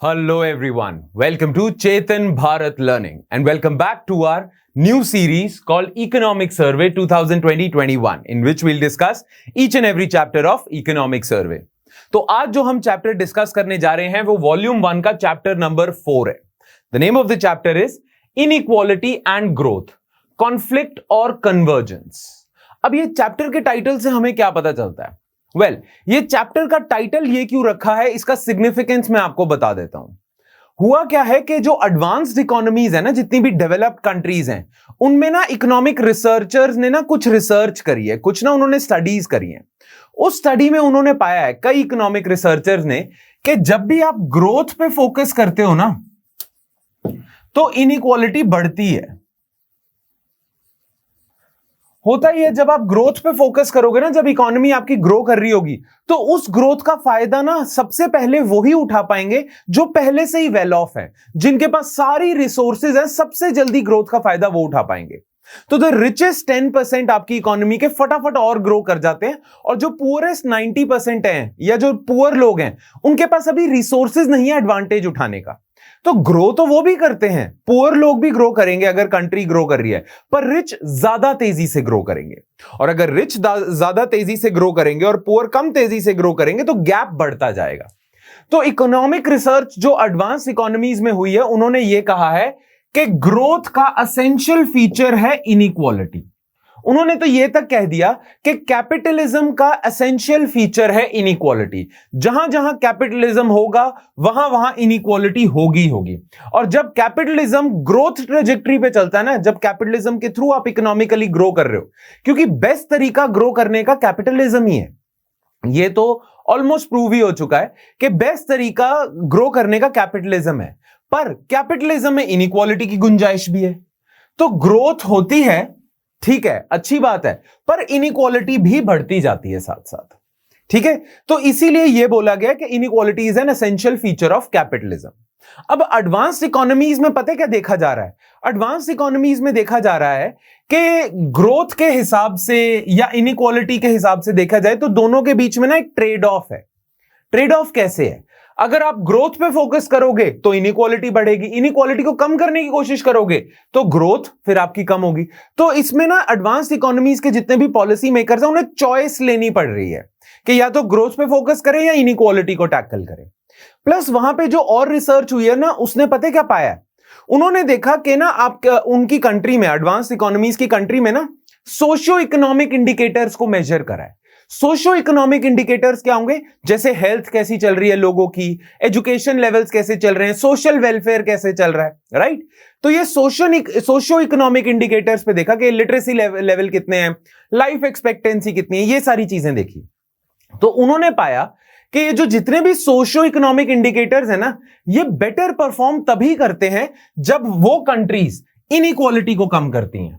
Hello everyone, welcome to Chetan Bharat Learning and welcome back to our new series called Economic Survey 2020-21 in which we'll discuss each and every chapter of Economic Survey. तो आज जो हम chapter discuss करने जा रहे हैं वो volume 1 का चैप्टर नंबर 4 है. The name of the chapter is inequality and growth, conflict और कन्वर्जेंस. अब ये चैप्टर के टाइटल से हमें क्या पता चलता है? ये चैप्टर का टाइटल ये क्यों रखा है, इसका सिग्निफिकेंस मैं आपको बता देता हूं. हुआ क्या है कि जो एडवांस्ड इकोनॉमीज है ना, जितनी भी डेवलप्ड कंट्रीज हैं, उनमें ना इकोनॉमिक रिसर्चर्स ने ना कुछ रिसर्च करी है, कुछ ना उन्होंने स्टडीज करी है. उस स्टडी में उन्होंने पाया है, कई इकोनॉमिक रिसर्चर्स ने, कि जब भी आप ग्रोथ पे फोकस करते हो ना तो इनइक्वालिटी बढ़ती है. होता ही है, जब आप ग्रोथ पे फोकस करोगे ना, जब इकोनॉमी आपकी ग्रो कर रही होगी तो उस ग्रोथ का फायदा ना सबसे पहले वही उठा पाएंगे जो पहले से ही वेल ऑफ है, जिनके पास सारी रिसोर्सेज हैं, सबसे जल्दी ग्रोथ का फायदा वो उठा पाएंगे. तो द रिचेस्ट 10% आपकी इकोनॉमी के फटाफट और ग्रो कर जाते हैं, और जो पुअरेस्ट 90% हैं या जो पुअर लोग हैं उनके पास अभी रिसोर्सेज नहीं है एडवांटेज उठाने का. तो ग्रो तो वो भी करते हैं, पुअर लोग भी ग्रो करेंगे अगर कंट्री ग्रो कर रही है, पर रिच ज्यादा तेजी से ग्रो करेंगे. और अगर रिच ज्यादा तेजी से ग्रो करेंगे और पुअर कम तेजी से ग्रो करेंगे तो गैप बढ़ता जाएगा. तो इकोनॉमिक रिसर्च जो एडवांस इकोनॉमीज में हुई है, उन्होंने ये कहा है कि ग्रोथ का एसेंशियल फीचर है इनइक्वालिटी. उन्होंने तो यह तक कह दिया कि कैपिटलिज्म का एसेंशियल फीचर है इनइक्वालिटी. जहां जहां कैपिटलिज्म होगा वहां वहां इनइक्वालिटी होगी. और जब कैपिटलिज्म ग्रोथ ट्रेजेक्टरी पे चलता है ना, जब कैपिटलिज्म के थ्रू आप इकोनॉमिकली ग्रो कर रहे हो, क्योंकि बेस्ट तरीका ग्रो करने का कैपिटलिज्म ही है. यह तो ऑलमोस्ट प्रूव ही हो चुका है कि बेस्ट तरीका ग्रो करने का कैपिटलिज्म है. पर कैपिटलिज्म में इनइक्वालिटी की गुंजाइश भी है. तो ग्रोथ होती है, ठीक है, अच्छी बात है, पर इनइक्वालिटी भी बढ़ती जाती है साथ साथ. ठीक है, तो इसीलिए यह बोला गया कि inequality is an essential feature of capitalism. अब एडवांस्ड इकोनॉमीज में पता है क्या देखा जा रहा है? एडवांस्ड इकोनॉमीज में देखा जा रहा है कि ग्रोथ के हिसाब से या इनइक्वालिटी के हिसाब से देखा जाए तो दोनों के बीच में ना एक ट्रेड ऑफ है. ट्रेड ऑफ कैसे है? अगर आप ग्रोथ पे फोकस करोगे तो इनइक्वालिटी बढ़ेगी, इनइक्वालिटी को कम करने की कोशिश करोगे तो ग्रोथ फिर आपकी कम होगी. तो इसमें ना एडवांस्ड इकोनॉमीज के जितने भी पॉलिसी मेकर्स हैं उन्हें चॉइस लेनी पड़ रही है कि या तो ग्रोथ पे फोकस करें या इनइक्वालिटी को टैकल करें. प्लस वहां पे जो और रिसर्च हुई है ना, उसने पता क्या पाया है? उन्होंने देखा कि ना आप उनकी कंट्री में, एडवांस्ड इकोनॉमीज की कंट्री में ना, सोशियो इकोनॉमिक इंडिकेटर्स को मेजर करा है. सोशियो इकोनॉमिक इंडिकेटर्स क्या होंगे? जैसे हेल्थ कैसी चल रही है लोगों की, एजुकेशन लेवल्स कैसे चल रहे हैं, सोशल वेलफेयर कैसे चल रहा है, राइट? तो ये सोशियो इकोनॉमिक इंडिकेटर्स पे देखा कि लिटरेसी लेवल कितने हैं, लाइफ एक्सपेक्टेंसी कितनी है, ये सारी चीजें देखी. तो उन्होंने पाया कि ये जो जितने भी सोशियो इकोनॉमिक इंडिकेटर्स है ना, ये बेटर परफॉर्म तभी करते हैं जब वो कंट्रीज इनइक्वालिटी को कम करती हैं.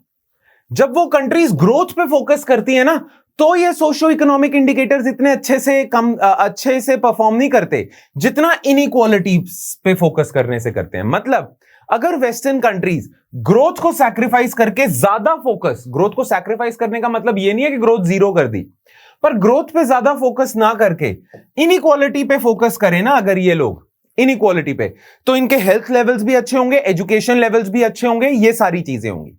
जब वो कंट्रीज ग्रोथ पे फोकस करती है ना, तो ये सोशियो इकोनॉमिक इंडिकेटर्स इतने अच्छे से परफॉर्म नहीं करते जितना इनइक्वालिटी पे फोकस करने से करते हैं. मतलब अगर वेस्टर्न कंट्रीज ग्रोथ को सैक्रिफाइस करके ज्यादा फोकस, ग्रोथ को सैक्रिफाइस करने का मतलब ये नहीं है कि ग्रोथ जीरो कर दी, पर ग्रोथ पे ज्यादा फोकस ना करके इनइक्वालिटी पे फोकस करें ना अगर ये लोग, इनइक्वालिटी पे, तो इनके हेल्थ लेवल्स भी अच्छे होंगे, एजुकेशन लेवल्स भी अच्छे होंगे, ये सारी चीजें होंगी.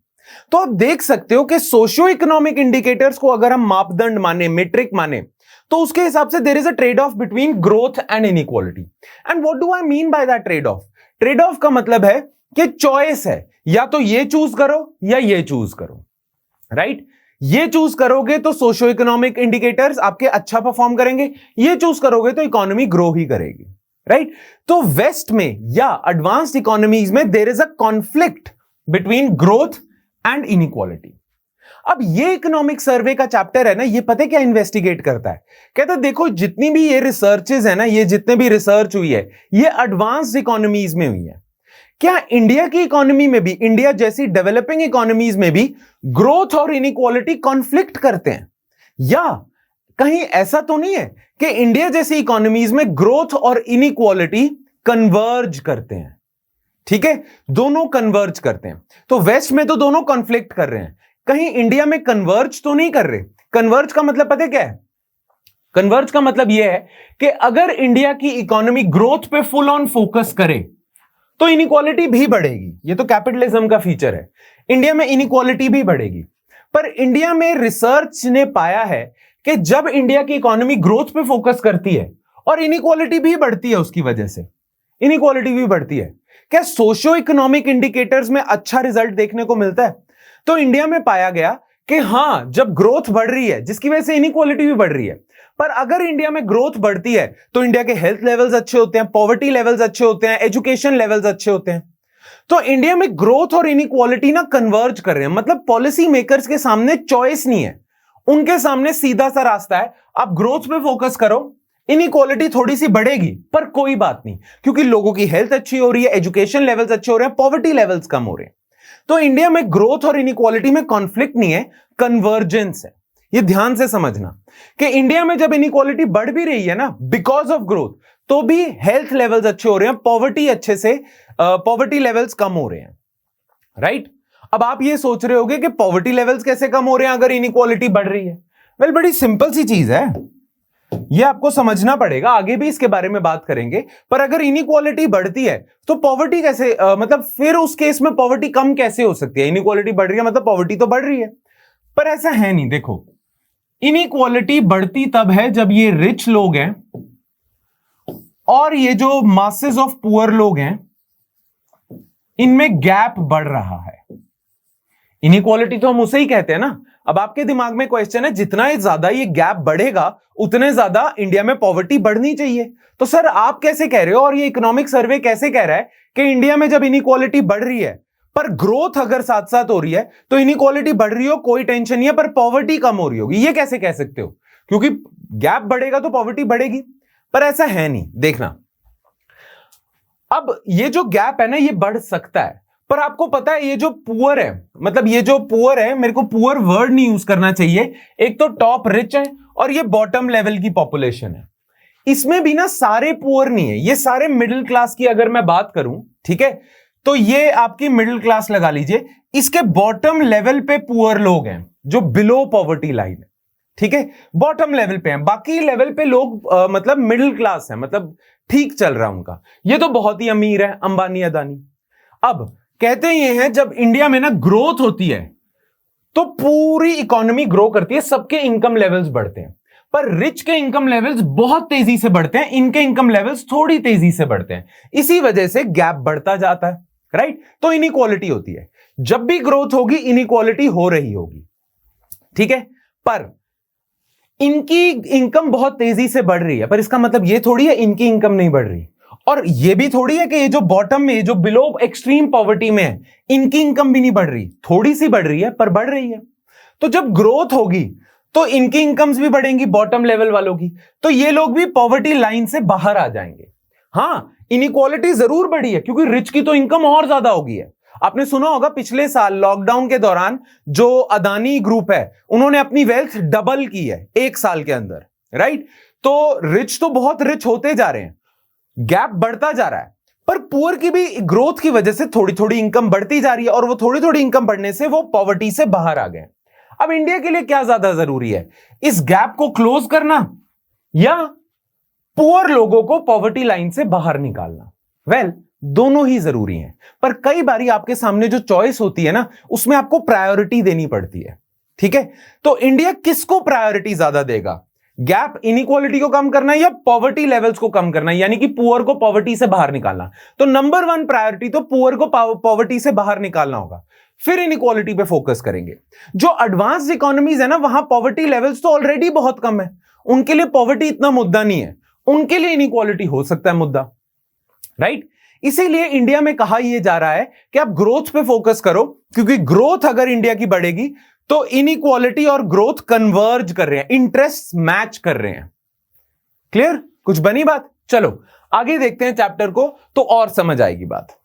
तो आप देख सकते हो कि सोशियो इकोनॉमिक इंडिकेटर्स को अगर हम मापदंड माने, मेट्रिक माने, तो उसके हिसाब से there is a trade off between growth and inequality. And what do I mean by that trade off? Trade off का मतलब है कि चॉइस है, या तो ये चूज करो या ये चूज करो, राइट? ये चूज करोगे तो सोशियो इकोनॉमिक इंडिकेटर्स आपके अच्छा परफॉर्म करेंगे, ये चूज करोगे तो इकोनॉमी ग्रो ही करेगी, राइट? तो वेस्ट में या एडवांस्ड इकोनॉमीज में there is a conflict between growth and inequality. अब ये इकोनॉमिक सर्वे का चैप्टर है ना, ये पता है क्या इन्वेस्टिगेट करता है? कहता है देखो जितनी भी ये रिसर्चेज है ना, ये जितने भी रिसर्च हुई है, ये एडवांस्ड इकोनॉमीज में हुई है. क्या इंडिया की इकोनॉमी में भी, इंडिया जैसी डेवलपिंग इकोनॉमीज में भी ग्रोथ और इनइक्वालिटी कॉन्फ्लिक्ट करते हैं? या कहीं ऐसा तो नहीं है कि इंडिया जैसी इकोनॉमीज में ग्रोथ और इनइक्वालिटी कन्वर्ज करते हैं? ठीक है, दोनों कन्वर्ज करते हैं. तो वेस्ट में तो दोनों कॉन्फ्लिक्ट कर रहे हैं, कहीं इंडिया में कन्वर्ज तो नहीं कर रहे. कन्वर्ज का मतलब पता है क्या है? कन्वर्ज का मतलब यह है कि अगर इंडिया की इकोनॉमी ग्रोथ पे फुल ऑन फोकस करे तो इनइक्वालिटी भी बढ़ेगी। ये तो कैपिटलिज्म का फीचर है, इंडिया में इनइक्वालिटी भी बढ़ेगी। पर इंडिया में रिसर्च ने पाया है कि जब इंडिया की इकोनॉमी ग्रोथ पे फोकस करती है और इनइक्वालिटी भी बढ़ती है, उसकी वजह से इनइक्वालिटी भी बढ़ती है। क्या सोशियो इकोनॉमिक इंडिकेटर्स में अच्छा रिजल्ट देखने को मिलता है? तो इंडिया में पाया गया कि हां, जब ग्रोथ बढ़ रही है जिसकी वजह से इनइक्वालिटी भी बढ़ रही है, पर अगर इंडिया में ग्रोथ बढ़ती है तो इंडिया के हेल्थ लेवल्स अच्छे होते हैं, पॉवर्टी लेवल्स अच्छे होते हैं, एजुकेशन लेवल्स अच्छे होते हैं। तो इंडिया में ग्रोथ और इनइक्वालिटी ना कन्वर्ज कर रहे हैं। मतलब पॉलिसी मेकर्स के सामने चॉइस नहीं है, उनके सामने सीधा सा रास्ता है, आप ग्रोथ पे फोकस करो, इनइक्वालिटी थोड़ी सी बढ़ेगी पर कोई बात नहीं, क्योंकि लोगों की हेल्थ अच्छी हो रही है, एजुकेशन लेवल्स अच्छे हो रहे हैं, पॉवर्टी लेवल्स कम हो रहे हैं। तो इंडिया में ग्रोथ और इनइक्वालिटी में कॉन्फ्लिक्ट नहीं है, कन्वर्जेंस है। ये ध्यान से समझना कि इंडिया में जब इनइक्वालिटी बढ़ भी रही है ना बिकॉज ऑफ ग्रोथ, तो भी हेल्थ लेवल्स अच्छे हो रहे हैं, पॉवर्टी लेवल्स कम हो रहे हैं, राइट? अब आप ये सोच रहे होंगे कि पॉवर्टी लेवल्स कैसे कम हो रहे हैं अगर इनइक्वालिटी बढ़ रही है? वेल, बड़ी सिंपल सी चीज है, ये आपको समझना पड़ेगा, आगे भी इसके बारे में बात करेंगे। पर अगर इनइक्वालिटी बढ़ती है तो पॉवर्टी कैसे मतलब फिर उस केस में पॉवर्टी कम कैसे हो सकती है? इनइक्वालिटी बढ़ रही है मतलब पॉवर्टी तो बढ़ रही है, पर ऐसा है नहीं। देखो, इनइक्वालिटी बढ़ती तब है जब ये रिच लोग हैं और ये जो मासेस ऑफ पुअर लोग हैं इनमें गैप बढ़ रहा है। इनइक्वालिटी तो हम उसे ही कहते हैं ना। अब आपके दिमाग में क्वेश्चन है, जितना ज्यादा ये गैप बढ़ेगा उतने ज्यादा इंडिया में पॉवर्टी बढ़नी चाहिए। तो सर आप कैसे कह रहे हो, और ये इकोनॉमिक सर्वे कैसे कह रहा है कि इंडिया में जब इनइक्वालिटी बढ़ रही है पर ग्रोथ अगर साथ साथ हो रही है तो इनइक्वालिटी बढ़ रही हो कोई टेंशन नहीं है, पर पॉवर्टी कम हो रही होगी? ये कैसे कह सकते हो? क्योंकि गैप बढ़ेगा तो पॉवर्टी बढ़ेगी, पर ऐसा है नहीं। देखना, अब ये जो गैप है ना ये बढ़ सकता है, पर आपको पता है ये जो पुअर है, मतलब ये जो पुअर है, मेरे को पुअर वर्ड नहीं यूज करना चाहिए, एक तो टॉप रिच है और ये बॉटम लेवल की पॉपुलेशन है। इसमें भी ना सारे पुअर नहीं है, ये सारे मिडिल क्लास की अगर मैं बात करूं, ठीक है, तो ये आपकी मिडिल क्लास लगा लीजिए। इसके बॉटम लेवल पे पुअर लोग हैं जो बिलो पॉवर्टी लाइन है, ठीक है, बॉटम लेवल पे हैं। बाकी लेवल पे लोग मतलब मिडिल क्लास है, मतलब ठीक चल रहा है उनका। ये तो बहुत ही अमीर है, अंबानी अदानी। अब कहते ये हैं जब इंडिया में ना ग्रोथ होती है तो पूरी इकोनॉमी ग्रो करती है, सबके इनकम लेवल्स बढ़ते हैं, पर रिच के इनकम लेवल्स बहुत तेजी से बढ़ते हैं, इनके इनकम लेवल्स थोड़ी तेजी से बढ़ते हैं। इसी वजह से गैप बढ़ता जाता है, राइट? तो इनइक्वालिटी होती है। जब भी ग्रोथ होगी इनइक्वालिटी हो रही होगी, ठीक है, पर इनकी इनकम बहुत तेजी से बढ़ रही है, पर इसका मतलब ये थोड़ी है इनकी इनकम नहीं बढ़ रही, और ये भी थोड़ी है कि ये जो बॉटम में, जो बिलो एक्सट्रीम पॉवर्टी में है, इनकी इनकम भी नहीं बढ़ रही, थोड़ी सी बढ़ रही है पर बढ़ रही है। तो जब ग्रोथ होगी तो इनकी इनकम्स भी बढ़ेंगी, बॉटम लेवल वालों की, तो ये लोग भी पॉवर्टी लाइन से बाहर आ जाएंगे। हां, इनइक्वालिटी जरूर बढ़ी है क्योंकि रिच की तो इनकम और ज्यादा होगी है। आपने सुना होगा पिछले साल लॉकडाउन के दौरान जो अदानी ग्रुप है उन्होंने अपनी वेल्थ डबल की है एक साल के अंदर, राइट? तो रिच तो बहुत रिच होते जा रहे हैं, गैप बढ़ता जा रहा है, पर पुअर की भी ग्रोथ की वजह से थोड़ी थोड़ी इनकम बढ़ती जा रही है, और वो थोड़ी थोड़ी इनकम बढ़ने से वो पॉवर्टी से बाहर आ गए। अब इंडिया के लिए क्या ज्यादा जरूरी है, इस गैप को क्लोज करना या पुअर लोगों को पॉवर्टी लाइन से बाहर निकालना? वेल, दोनों ही जरूरी हैं, पर कई बारी आपके सामने जो चॉइस होती है ना उसमें आपको प्रायोरिटी देनी पड़ती है, ठीक है? तो इंडिया किसको प्रायोरिटी ज्यादा देगा, गैप इनइक्वालिटी को कम करना या पॉवर्टी लेवल्स को कम करना, यानी कि पुअर को पॉवर्टी से बाहर निकालना? तो नंबर 1 प्रायोरिटी तो पुअर को पॉवर्टी से बाहर निकालना होगा, फिर इनइक्वालिटी पे फोकस करेंगे। जो एडवांस्ड इकोनॉमीज है ना वहां पॉवर्टी लेवल्स तो ऑलरेडी बहुत कम है, उनके लिए पॉवर्टी इतना मुद्दा नहीं है, उनके लिए इनइक्वालिटी हो सकता है मुद्दा, राइट? इसीलिए इंडिया में कहा यह जा रहा है कि आप ग्रोथ पे फोकस करो, क्योंकि ग्रोथ अगर इंडिया की बढ़ेगी तो इनइक्वालिटी और ग्रोथ कन्वर्ज कर रहे हैं, इंटरेस्ट मैच कर रहे हैं। क्लियर? कुछ बनी बात? चलो आगे देखते हैं चैप्टर को तो और समझ आएगी बात।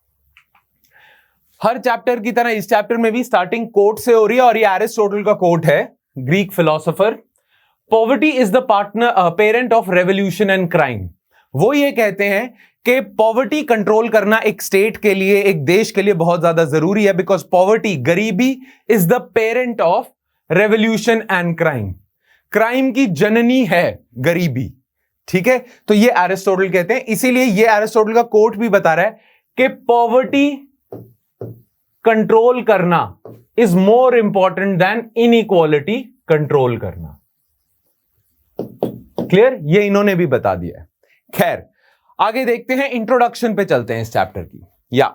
हर चैप्टर की तरह इस चैप्टर में भी स्टार्टिंग कोट से हो रही है, और ये एरिस्टोटल का कोट है, Greek philosopher. Poverty is the parent of revolution and crime. वो ये कहते हैं कि पॉवर्टी कंट्रोल करना एक स्टेट के लिए, एक देश के लिए बहुत ज्यादा जरूरी है, बिकॉज पॉवर्टी, गरीबी, is the parent of revolution and crime. Crime की जननी है गरीबी, ठीक है। तो ये एरिस्टोटल कहते हैं, इसीलिए ये एरिस्टोटल का कोट भी बता रहा है कि पॉवर्टी कंट्रोल करना is more important than inequality control करना। क्लियर, ये इन्होंने भी बता दिया है। खैर आगे देखते हैं, इंट्रोडक्शन पे चलते हैं इस चैप्टर की। या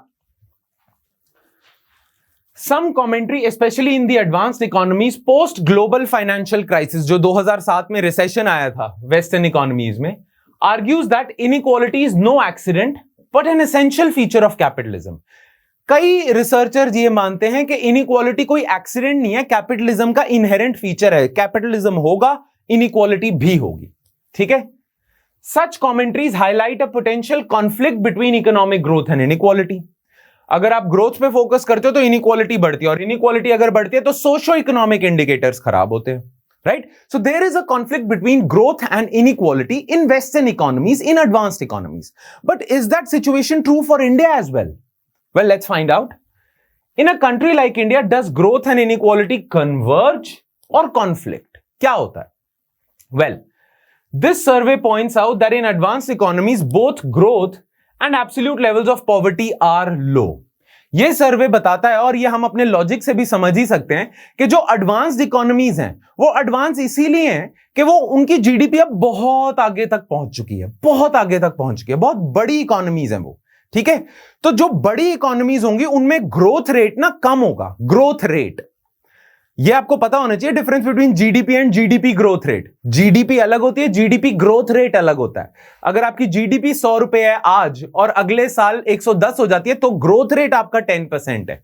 some commentary specially in the advanced economies post global financial crisis, जो 2007 में रिसेशन आया था वेस्टर्न इकोनॉमीज में, argues that inequality is no accident but an essential feature of capitalism. कई रिसर्चर्स ये मानते हैं कि इनइक्वालिटी कोई एक्सीडेंट नहीं है, कैपिटलिज्म का इनहेरेंट फीचर है। कैपिटलिज्म होगा, इनइक्वालिटी भी होगी, ठीक है। Such commentaries highlight a potential conflict between economic growth and inequality. अगर आप ग्रोथ पे फोकस करते हो तो इनइक्वालिटी बढ़ती है, और इनइक्वालिटी अगर बढ़ती है तो सोशो इकोनॉमिक इंडिकेटर्स खराब होते हैं, right. So there is a conflict between growth and inequality in western economies, in advanced economies. But is that situation true for India as well? Well, let's find out. In a country like India, does growth and inequality converge or conflict? क्या होता है? Well, this survey points out that in advanced economies, both growth and absolute levels of poverty are low. ये सर्वे बताता है, और ये हम अपने लॉजिक से भी समझ ही सकते हैं, कि जो एडवांस्ड इकोनॉमीज हैं वो एडवांस इसीलिए हैं कि वो उनकी जीडीपी अब बहुत आगे तक पहुंच चुकी है, बहुत आगे तक पहुंच चुकी है, बहुत बड़ी इकोनॉमीज हैं वो, ठीक है। तो जो बड़ी इकोनॉमीज होंगी उनमें ग्रोथ रेट ना कम होगा। ग्रोथ रेट, ये आपको पता होना चाहिए, difference between GDP and GDP growth rate. GDP अलग होती है, जीडीपी ग्रोथ रेट अलग होता है। अगर आपकी जीडीपी 100 रुपए है आज और अगले साल 110 हो जाती है तो ग्रोथ रेट आपका 10% है,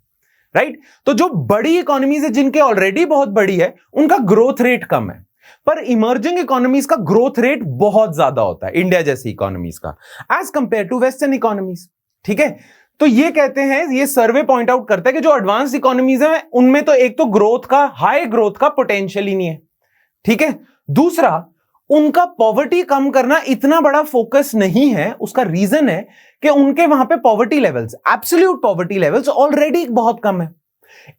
राइट। तो जो बड़ी इकोनॉमीज है जिनके ऑलरेडी बहुत बड़ी है उनका ग्रोथ रेट कम है, पर इमर्जिंग इकोनॉमीज का ग्रोथ रेट बहुत ज्यादा होता है, इंडिया जैसी इकोनॉमीज का, as compare to western economies, ठीक है। तो ये कहते हैं, ये सर्वे पॉइंट आउट करता है कि जो एडवांस्ड इकोनॉमीज हैं उनमें तो एक तो ग्रोथ का, हाई ग्रोथ का पोटेंशियल ही नहीं है, ठीक है। दूसरा, उनका पॉवर्टी कम करना इतना बड़ा फोकस नहीं है। उसका रीजन है कि उनके वहां पे poverty levels, absolute poverty levels already बहुत कम है।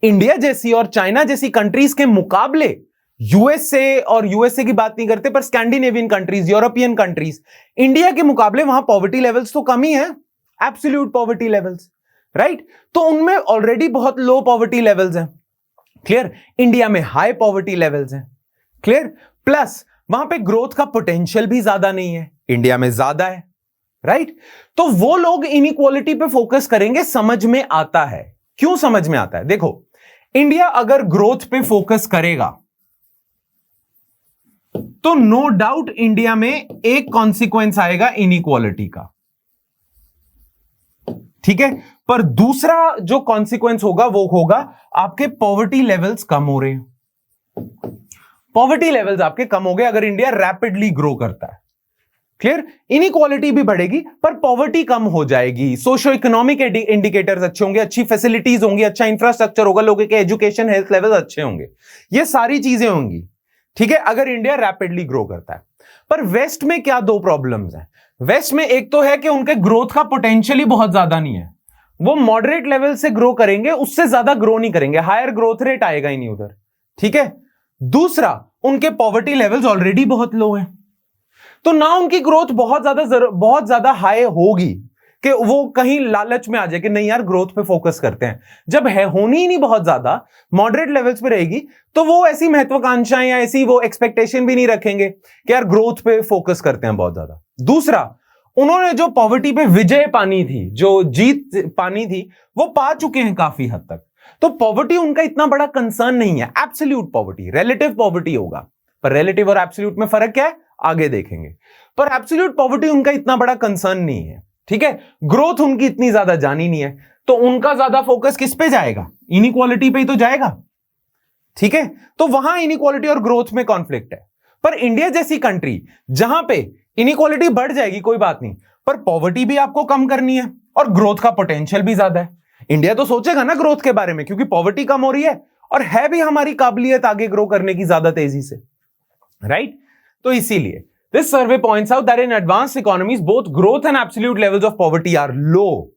इंडिया जैसी और चाइना जैसी कंट्रीज के मुकाबले, यूएसए, और यूएसए की बात नहीं करते पर Scandinavian countries, European countries, India के मुकाबले वहां पॉवर्टी लेवल्स तो कम ही है, एब्सोल्यूट पॉवर्टी लेवल्स, राइट। तो उनमें ऑलरेडी बहुत लो पॉवर्टी लेवल्स हैं, क्लियर। इंडिया में हाई पॉवर्टी लेवल्स हैं, क्लियर। प्लस वहां पे ग्रोथ का पोटेंशियल भी ज्यादा नहीं है, इंडिया में ज्यादा है, राइट। तो वो लोग इनइक्वालिटी पे फोकस करेंगे, समझ में आता है। क्यों समझ में आता है? देखो, इंडिया अगर ग्रोथ पे फोकस करेगा तो नो डाउट इंडिया में एक कॉन्सिक्वेंस आएगा इनइक्वालिटी का, ठीक है। पर दूसरा जो कॉन्सिक्वेंस होगा वो होगा आपके पॉवर्टी लेवल्स कम हो रहे हैं। पॉवर्टी लेवल्स आपके कम हो गए अगर इंडिया रैपिडली ग्रो करता है, क्लियर। इनइक्वालिटी भी बढ़ेगी पर पॉवर्टी कम हो जाएगी, सोशो इकोनॉमिक इंडिकेटर्स अच्छे होंगे, अच्छी फैसिलिटीज होंगी, अच्छा इंफ्रास्ट्रक्चर होगा, लोगों के एजुकेशन, हेल्थ लेवल अच्छे होंगे, ये सारी चीजें होंगी, ठीक है, अगर इंडिया रैपिडली ग्रो करता है। पर वेस्ट में क्या दो प्रॉब्लम्स हैं? वेस्ट में एक तो है कि उनके ग्रोथ का पोटेंशियल ही बहुत ज्यादा नहीं है, वो मॉडरेट लेवल से ग्रो करेंगे, उससे ज्यादा ग्रो नहीं करेंगे, हायर ग्रोथ रेट आएगा ही नहीं उधर, ठीक है। दूसरा, उनके पॉवर्टी लेवल्स ऑलरेडी बहुत लो हैं, तो ना उनकी ग्रोथ बहुत ज्यादा हाई होगी कि वो कहीं लालच में आ जाए कि नहीं यार ग्रोथ पे फोकस करते हैं। जब है होनी ही नहीं बहुत ज्यादा, मॉडरेट लेवल्स पे रहेगी, तो वो ऐसी महत्वाकांक्षाएं या ऐसी वो एक्सपेक्टेशन भी नहीं रखेंगे कि यार ग्रोथ पे फोकस करते हैं बहुत ज्यादा। दूसरा, उन्होंने जो पॉवर्टी पे विजय पानी थी, जो जीत पानी थी, वो पा चुके हैं काफी हद तक, तो पॉवर्टी उनका इतना बड़ा कंसर्न नहीं है। एब्सोल्यूट पॉवर्टी, रिलेटिव पॉवर्टी होगा, पर रिलेटिव और एब्सोल्यूट में फर्क क्या है आगे देखेंगे, पर एब्सोल्यूट पॉवर्टी उनका इतना बड़ा कंसर्न नहीं है, ठीक है। ग्रोथ उनकी इतनी ज्यादा जानी नहीं है, तो उनका ज्यादा फोकस किस पे जाएगा? इनइक्वालिटी पे ही तो जाएगा, ठीक है। तो वहां इनइक्वालिटी और ग्रोथ में कॉन्फ्लिक्ट है। पर इंडिया जैसी कंट्री जहां पे इनइक्वालिटी बढ़ जाएगी कोई बात नहीं, पर पॉवर्टी भी आपको कम करनी है और ग्रोथ का पोटेंशियल भी ज्यादा है। इंडिया तो सोचेगा ना ग्रोथ के बारे में, क्योंकि पॉवर्टी कम हो रही है और है भी हमारी काबिलियत आगे ग्रो करने की ज्यादा तेजी से, राइट। तो इसीलिए this survey points out that in advanced economies both growth and absolute levels of poverty are low,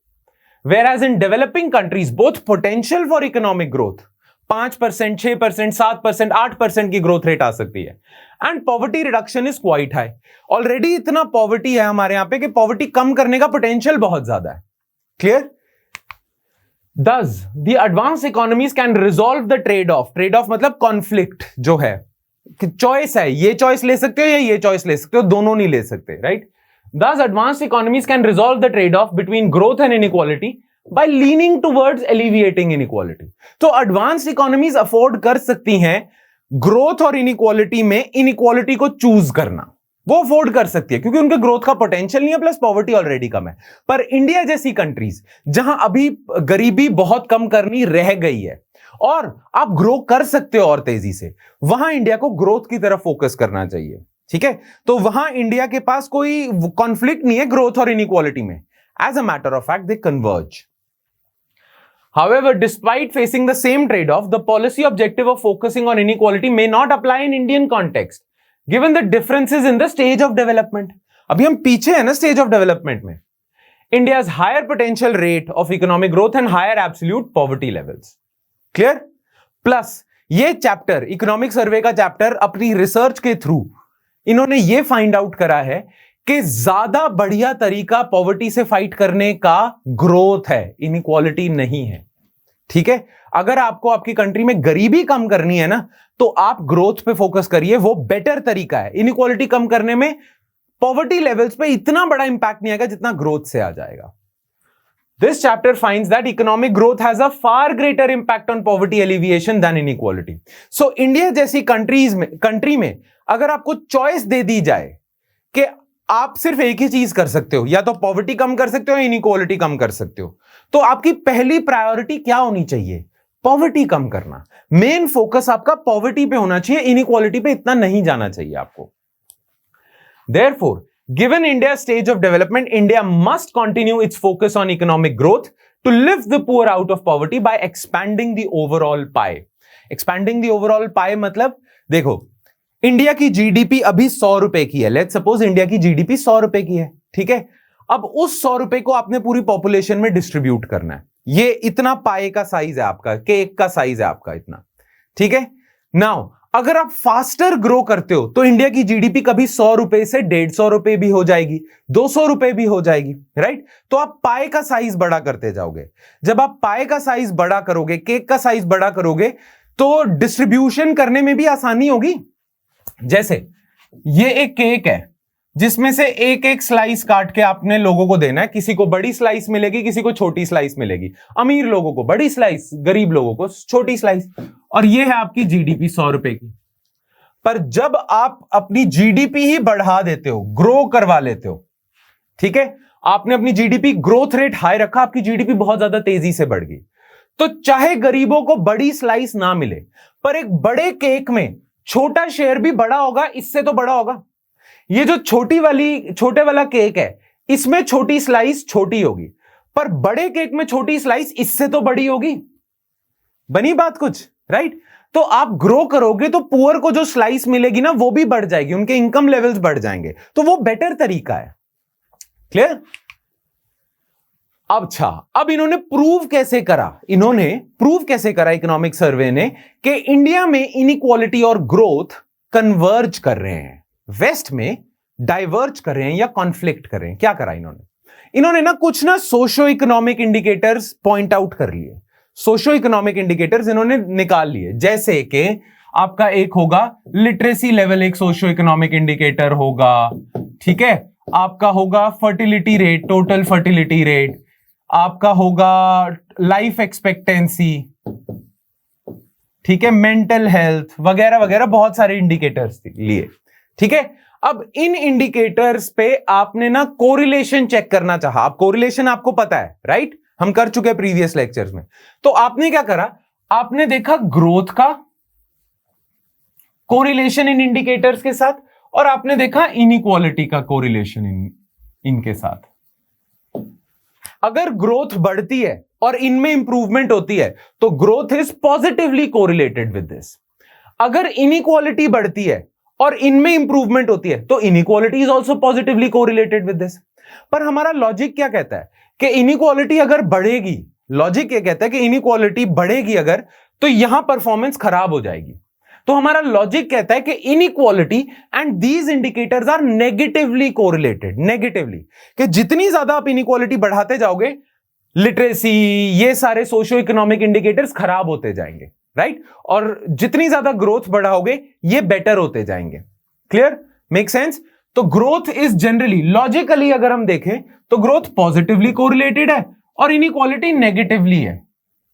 whereas in developing countries both potential for economic growth 5%, 6%, 7%, 8% की ग्रोथ रेट आ सकती है। And poverty reduction is quite high. Already इतना poverty है हमारे यहां पे कि poverty कम करने का पोटेंशियल बहुत ज्यादा है। Clear? Thus, the advanced economies can resolve the trade-off. Trade-off मतलब कॉन्फ्लिक्ट जो है, चॉइस है, ये चॉइस ले सकते हो या ये चॉइस ले सकते हो, दोनों नहीं ले सकते, right? Thus, advanced economies can resolve the trade-off between growth and inequality by leaning towards alleviating inequality. तो advanced economies afford कर सकती हैं ग्रोथ और इनइक्वालिटी में इनइक्वालिटी को चूज करना, वो अफोर्ड कर सकती है क्योंकि उनके ग्रोथ का पोटेंशियल नहीं है, प्लस पॉवर्टी ऑलरेडी कम है। पर इंडिया जैसी कंट्रीज जहां अभी गरीबी बहुत कम करनी रह गई है और आप ग्रो कर सकते हो और तेजी से, वहां इंडिया को ग्रोथ की तरफ फोकस करना चाहिए। ठीक है, तो वहां इंडिया के पास कोई कॉन्फ्लिक्ट नहीं है ग्रोथ और इनइक्वालिटी में। As a matter of fact they converge. However, despite facing the same trade-off, the policy objective of focusing on inequality may not apply in Indian context, given the differences in the stage of development. अभी हम पीछे हैं ना stage of development में। India's higher potential rate of economic growth and higher absolute poverty levels. Clear? Plus, ये chapter, economic survey का chapter, अपनी research के थ्रू इन्होंने ये फाइंड आउट करा है कि ज्यादा बढ़िया तरीका पॉवर्टी से फाइट करने का ग्रोथ है, इनइक्वालिटी नहीं है। ठीक है, अगर आपको आपकी कंट्री में गरीबी कम करनी है ना, तो आप ग्रोथ पे फोकस करिए, वो बेटर तरीका है। इनइक्वालिटी कम करने में पॉवर्टी लेवल्स पे इतना बड़ा इंपैक्ट नहीं आएगा जितना ग्रोथ से आ जाएगा। This chapter finds that economic growth has a far greater impact on poverty alleviation than inequality. So India जैसी कंट्री में अगर आपको चॉइस दे दी जाए कि आप सिर्फ एक ही चीज कर सकते हो, या तो पॉवर्टी कम कर सकते हो या इनइक्वालिटी कम कर सकते हो, तो आपकी पहली प्रायोरिटी क्या होनी चाहिए? पॉवर्टी कम करना। मेन फोकस आपका पॉवर्टी पे होना चाहिए, इनइक्वालिटी पे इतना नहीं जाना चाहिए आपको। Therefore, given India's stage of development, India must continue its focus on economic growth to lift the poor out of poverty by expanding the overall pie. Expanding the overall pie मतलब देखो, India की GDP अभी 100 रुपए की है। Let's suppose India की GDP 100 रुपए की है। ठीक है, अब उस 100 रुपए को आपने पूरी पॉपुलेशन में डिस्ट्रीब्यूट करना है। ये इतना पाए का साइज है आपका, केक का साइज है आपका इतना। ठीक है, नाउ अगर आप फास्टर ग्रो करते हो तो इंडिया की जीडीपी कभी 100 रुपए से 150 रुपए भी हो जाएगी, 200 रुपए भी हो जाएगी, राइट? तो आप पाए का साइज बड़ा करते जाओगे। जब आप पाए का साइज बड़ा करोगे, केक का साइज बड़ा करोगे, तो डिस्ट्रीब्यूशन करने में भी आसानी होगी। जैसे ये एक केक है जिसमें से एक एक स्लाइस काट के आपने लोगों को देना है। किसी को बड़ी स्लाइस मिलेगी, किसी को छोटी स्लाइस मिलेगी। अमीर लोगों को बड़ी स्लाइस, गरीब लोगों को छोटी स्लाइस। और ये है आपकी जीडीपी 100 रुपए की। पर जब आप अपनी जीडीपी ही बढ़ा देते हो, ग्रो करवा लेते हो, ठीक है, आपने अपनी जीडीपी ग्रोथ रेट हाई रखा, आपकी जीडीपी बहुत ज्यादा तेजी से बढ़ गई, तो चाहे गरीबों को बड़ी स्लाइस ना मिले, पर एक बड़े केक में छोटा शेयर भी बड़ा होगा, इससे तो बड़ा होगा। ये जो छोटे वाला केक है, इसमें छोटी स्लाइस छोटी होगी, पर बड़े केक में छोटी स्लाइस इससे तो बड़ी होगी। बनी बात कुछ, राइट? तो आप ग्रो करोगे तो पुअर को जो स्लाइस मिलेगी ना, वो भी बढ़ जाएगी, उनके इनकम लेवल्स बढ़ जाएंगे, तो वो बेटर तरीका है। क्लियर? अच्छा, अब इन्होंने प्रूव कैसे करा इकोनॉमिक सर्वे ने कि इंडिया में इनइक्वालिटी और ग्रोथ कन्वर्ज कर रहे हैं, वेस्ट में डाइवर्ज कर रहे हैं या कॉन्फ्लिक्ट कर रहे हैं। क्या करा इन्होंने ना कुछ ना socio economic indicators point out कर लिए। सोशो इकोनॉमिक इंडिकेटर्स इन्होंने निकाल लिए, जैसे कि आपका एक होगा लिटरेसी लेवल, एक सोशो इकोनॉमिक इंडिकेटर होगा। ठीक है, आपका होगा fertility rate, total fertility rate, आपका होगा लाइफ एक्सपेक्टेंसी, ठीक है, मेंटल हेल्थ वगैरह वगैरह, बहुत सारे इंडिकेटर्स लिए। ठीक है, अब इन इंडिकेटर्स पे आपने ना कोरिलेशन चेक करना चाहा। अब कोरिलेशन आपको पता है, राइट? हम कर चुके हैं प्रीवियस लेक्चर्स में। तो आपने क्या करा, आपने देखा ग्रोथ का कोरिलेशन इन इंडिकेटर्स के साथ, और आपने देखा इनइक्वालिटी का कोरिलेशन इनके साथ। अगर ग्रोथ बढ़ती है और इनमें इंप्रूवमेंट होती है तो growth is positively correlated with this. अगर इनइक्वालिटी बढ़ती है और इनमें इंप्रूवमेंट होती है तो inequality is also positively correlated with this. पर हमारा लॉजिक क्या कहता है कि इनइक्वालिटी अगर बढ़ेगी, लॉजिक ये कहता है कि इनइक्वालिटी बढ़ेगी अगर, तो यहां परफॉर्मेंस खराब हो जाएगी। तो हमारा लॉजिक कहता है कि inequality and these indicators are negatively correlated, negatively, कि जितनी ज्यादा आप इनइक्वालिटी बढ़ाते जाओगे, लिटरेसी, ये सारे सोशियो इकोनॉमिक इंडिकेटर्स खराब होते जाएंगे, राइट? और जितनी ज्यादा ग्रोथ बढ़ाओगे ये बेटर होते जाएंगे। क्लियर? Make sense? तो ग्रोथ इज जनरली, लॉजिकली अगर हम देखें तो ग्रोथ पॉजिटिवली कोरिलेटेड है और इनइक्वालिटी नेगेटिवली है।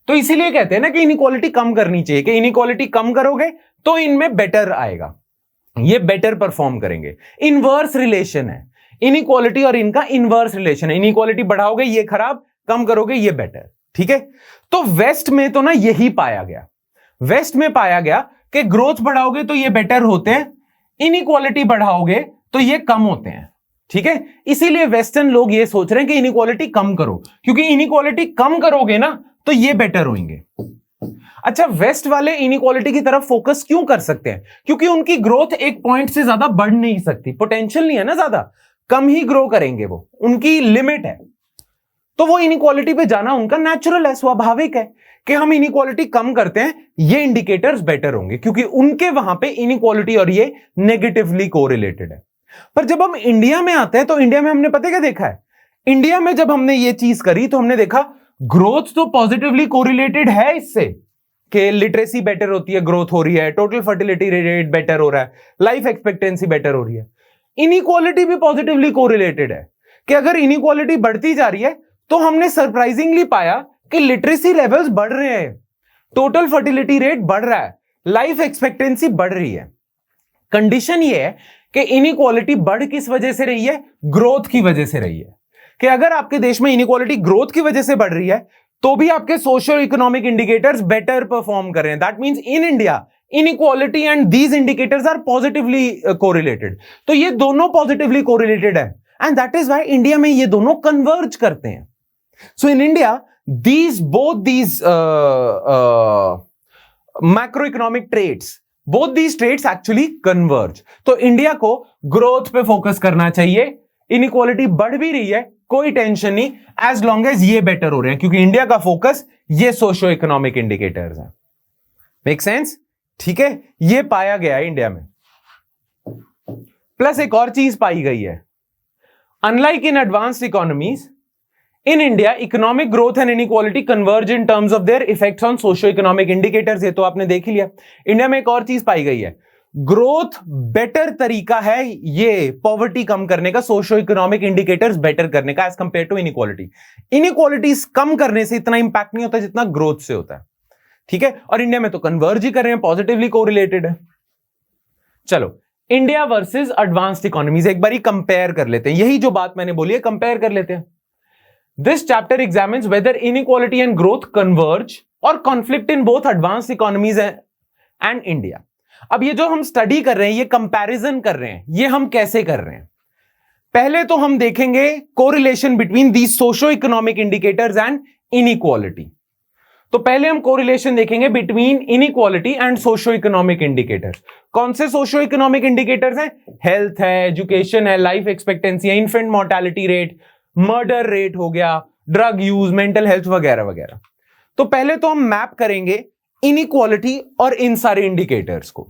तो इसीलिए कहते हैं ना कि इनइक्वालिटी कम करनी चाहिए, कि इनइक्वालिटी कम करोगे तो इनमें बेटर आएगा, ये बेटर परफॉर्म करेंगे। इनवर्स रिलेशन है इनइक्वालिटी और इनका, इनवर्स रिलेशन है। इनइक्वालिटी बढ़ाओगे ये खराब, कम करोगे ये बेटर। ठीक है? तो वेस्ट में तो ना यही पाया गया, वेस्ट में पाया गया कि ग्रोथ बढ़ाओगे तो ये बेटर होते हैं, इनइक्वालिटी बढ़ाओगे तो ये कम होते हैं। ठीक है? इसीलिए वेस्टर्न लोग ये सोच रहे हैं कि इनइक्वालिटी कम करो, क्योंकि इनइक्वालिटी कम करोगे ना तो ये बेटर होंगे। अच्छा, वेस्ट वाले इनइक्वालिटी की तरफ फोकस क्यों कर सकते हैं? क्योंकि उनकी ग्रोथ एक पॉइंट से ज्यादा बढ़ नहीं सकती, पोटेंशियल नहीं है ना ज्यादा, कम ही ग्रो करेंगे, वो उनकी लिमिट है। तो वो इनइक्वालिटी पे जाना उनका नेचुरल है, स्वाभाविक है कि हम इनइक्वालिटी कम करते हैं, ये इंडिकेटर्स बेटर होंगे, क्योंकि उनके वहां पे इनइक्वालिटी और ये नेगेटिवली कोरिलेटेड है। पर जब हम इंडिया में आते हैं तो इंडिया में हमने पता क्या देखा है? इंडिया में जब हमने ये चीज करी तो हमने देखा ग्रोथ तो पॉजिटिवली कोरिलेटेड है इससे, कि लिटरेसी बेटर होती है, ग्रोथ हो रही है, टोटल फर्टिलिटी रेट बेटर हो रहा है, लाइफ एक्सपेक्टेंसी बेटर हो रही है। इनइक्वालिटी भी पॉजिटिवली कोरिलेटेड है, कि अगर इनइक्वालिटी बढ़ती जा रही है तो हमने सरप्राइजिंगली पाया कि लिटरेसी लेवल्स बढ़ रहे हैं, टोटल फर्टिलिटी रेट बढ़ रहा है, लाइफ एक्सपेक्टेंसी बढ़ रही है। कंडीशन ये है कि इनइक्वालिटी बढ़ किस वजह से रही है? ग्रोथ की वजह से रही है। कि अगर आपके देश में इनइक्वालिटी ग्रोथ की वजह से बढ़ रही है तो भी आपके socio economic indicators better perform कर रहे हैं। That means in India inequality and these indicators are positively correlated. तो ये दोनों पॉजिटिवली कोरिलेटेड है and that is why India में ये दोनों कन्वर्ज करते हैं। So in India both these macroeconomic traits, both these traits actually converge। तो इंडिया को ग्रोथ पे फोकस करना चाहिए, इनइक्वालिटी बढ़ भी रही है कोई टेंशन नहीं, एज लॉन्ग एज ये बेटर हो रहे हैं, क्योंकि इंडिया का फोकस ये सोशियो इकोनॉमिक इंडिकेटर्स हैं। Make sense? ठीक है? ये पाया गया है इंडिया में। प्लस एक और चीज पाई गई है, unlike in advanced economies, in India, economic growth and inequality converge in terms of their effects on socio-economic indicators। ये तो आपने देख ही लिया। इंडिया में एक और चीज पाई गई है, ग्रोथ बेटर तरीका है ये पॉवर्टी कम करने का, सोशियो इकोनॉमिक इंडिकेटर्स बेटर करने का as compare to inequality. Inequalities कम करने से इतना इंपैक्ट नहीं होता जितना ग्रोथ से होता है। ठीक है? और इंडिया में तो कन्वर्ज ही कर रहे हैं, पॉजिटिवली कोरिलेटेड है। चलो, इंडिया वर्सेस एडवांस्ड इकोनॉमीज एक बारी कंपेयर कर लेते हैं। यही जो बात मैंने बोली है, कंपेयर कर लेते हैं। This chapter examines whether inequality and growth converge or conflict in both advanced economies and India। अब ये जो हम स्टडी कर रहे हैं, ये कंपैरिजन कर रहे हैं, ये हम कैसे कर रहे हैं? पहले तो हम देखेंगे correlation between these socio economic indicators and inequality. तो पहले हम कोरिलेशन देखेंगे between inequality and socio economic indicators. कौन से सोशो इकोनॉमिक इंडिकेटर्स हैं? हेल्थ है, एजुकेशन है, लाइफ एक्सपेक्टेंसी है, infant mortality rate, murder rate हो गया, ड्रग यूज, मेंटल हेल्थ वगैरह वगैरह। तो पहले तो हम मैप करेंगे इनइक्वालिटी और इन सारे इंडिकेटर्स को।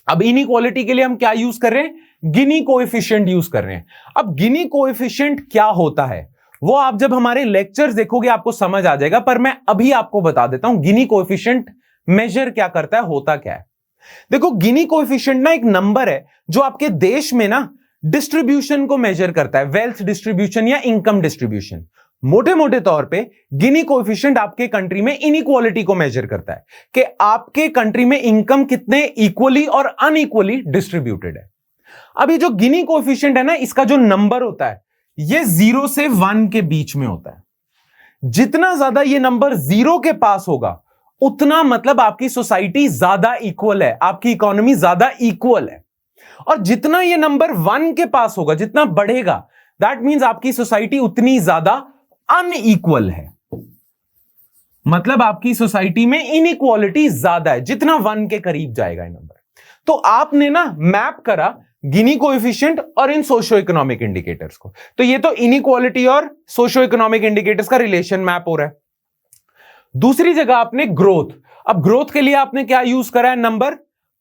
अब इनइक्वालिटी के लिए हम क्या यूज कर रहे हैं? गिनी कोएफिशिएंट यूज कर रहे हैं। अब गिनी कोएफिशिएंट क्या होता है वो आप जब हमारे लेक्चर्स देखोगे आपको समझ आ जाएगा, पर मैं अभी आपको बता देता हूं गिनी कोएफिशिएंट मेजर क्या करता है, होता क्या है। देखो, गिनी कोएफिशिएंट ना एक नंबर है जो आपके देश में ना डिस्ट्रीब्यूशन को मेजर करता है, वेल्थ डिस्ट्रीब्यूशन या इनकम डिस्ट्रीब्यूशन। मोटे मोटे तौर पे गिनी कोएफिशिएंट आपके कंट्री में इनइक्वालिटी को मेजर करता है कि आपके कंट्री में इनकम कितने इक्वली और अनइक्वली डिस्ट्रीब्यूटेड है। अब ये जो गिनी कोएफिशिएंट है ना, इसका जो नंबर होता है ये 0 से 1 के बीच में होता है। जितना ज्यादा ये नंबर 0 के पास होगा उतना मतलब आपकी सोसाइटी ज्यादा इक्वल है, आपकी इकोनॉमी ज्यादा इक्वल है। और जितना ये नंबर 1 के पास होगा, जितना बढ़ेगा, दैट मींस आपकी सोसाइटी उतनी ज्यादा अनइक्वल है, मतलब आपकी सोसाइटी में इनइक्वालिटी ज्यादा है जितना 1 के करीब जाएगा ये नंबर। तो आपने ना मैप करा गिनी कोएफिशिएंट और इन सोशियो इकोनॉमिक इंडिकेटर्स को। तो ये तो इनइक्वालिटी और सोशियो इकोनॉमिक इंडिकेटर्स का रिलेशन मैप हो रहा है। दूसरी जगह आपने ग्रोथ। अब ग्रोथ के लिए आपने क्या यूज करा है? नंबर,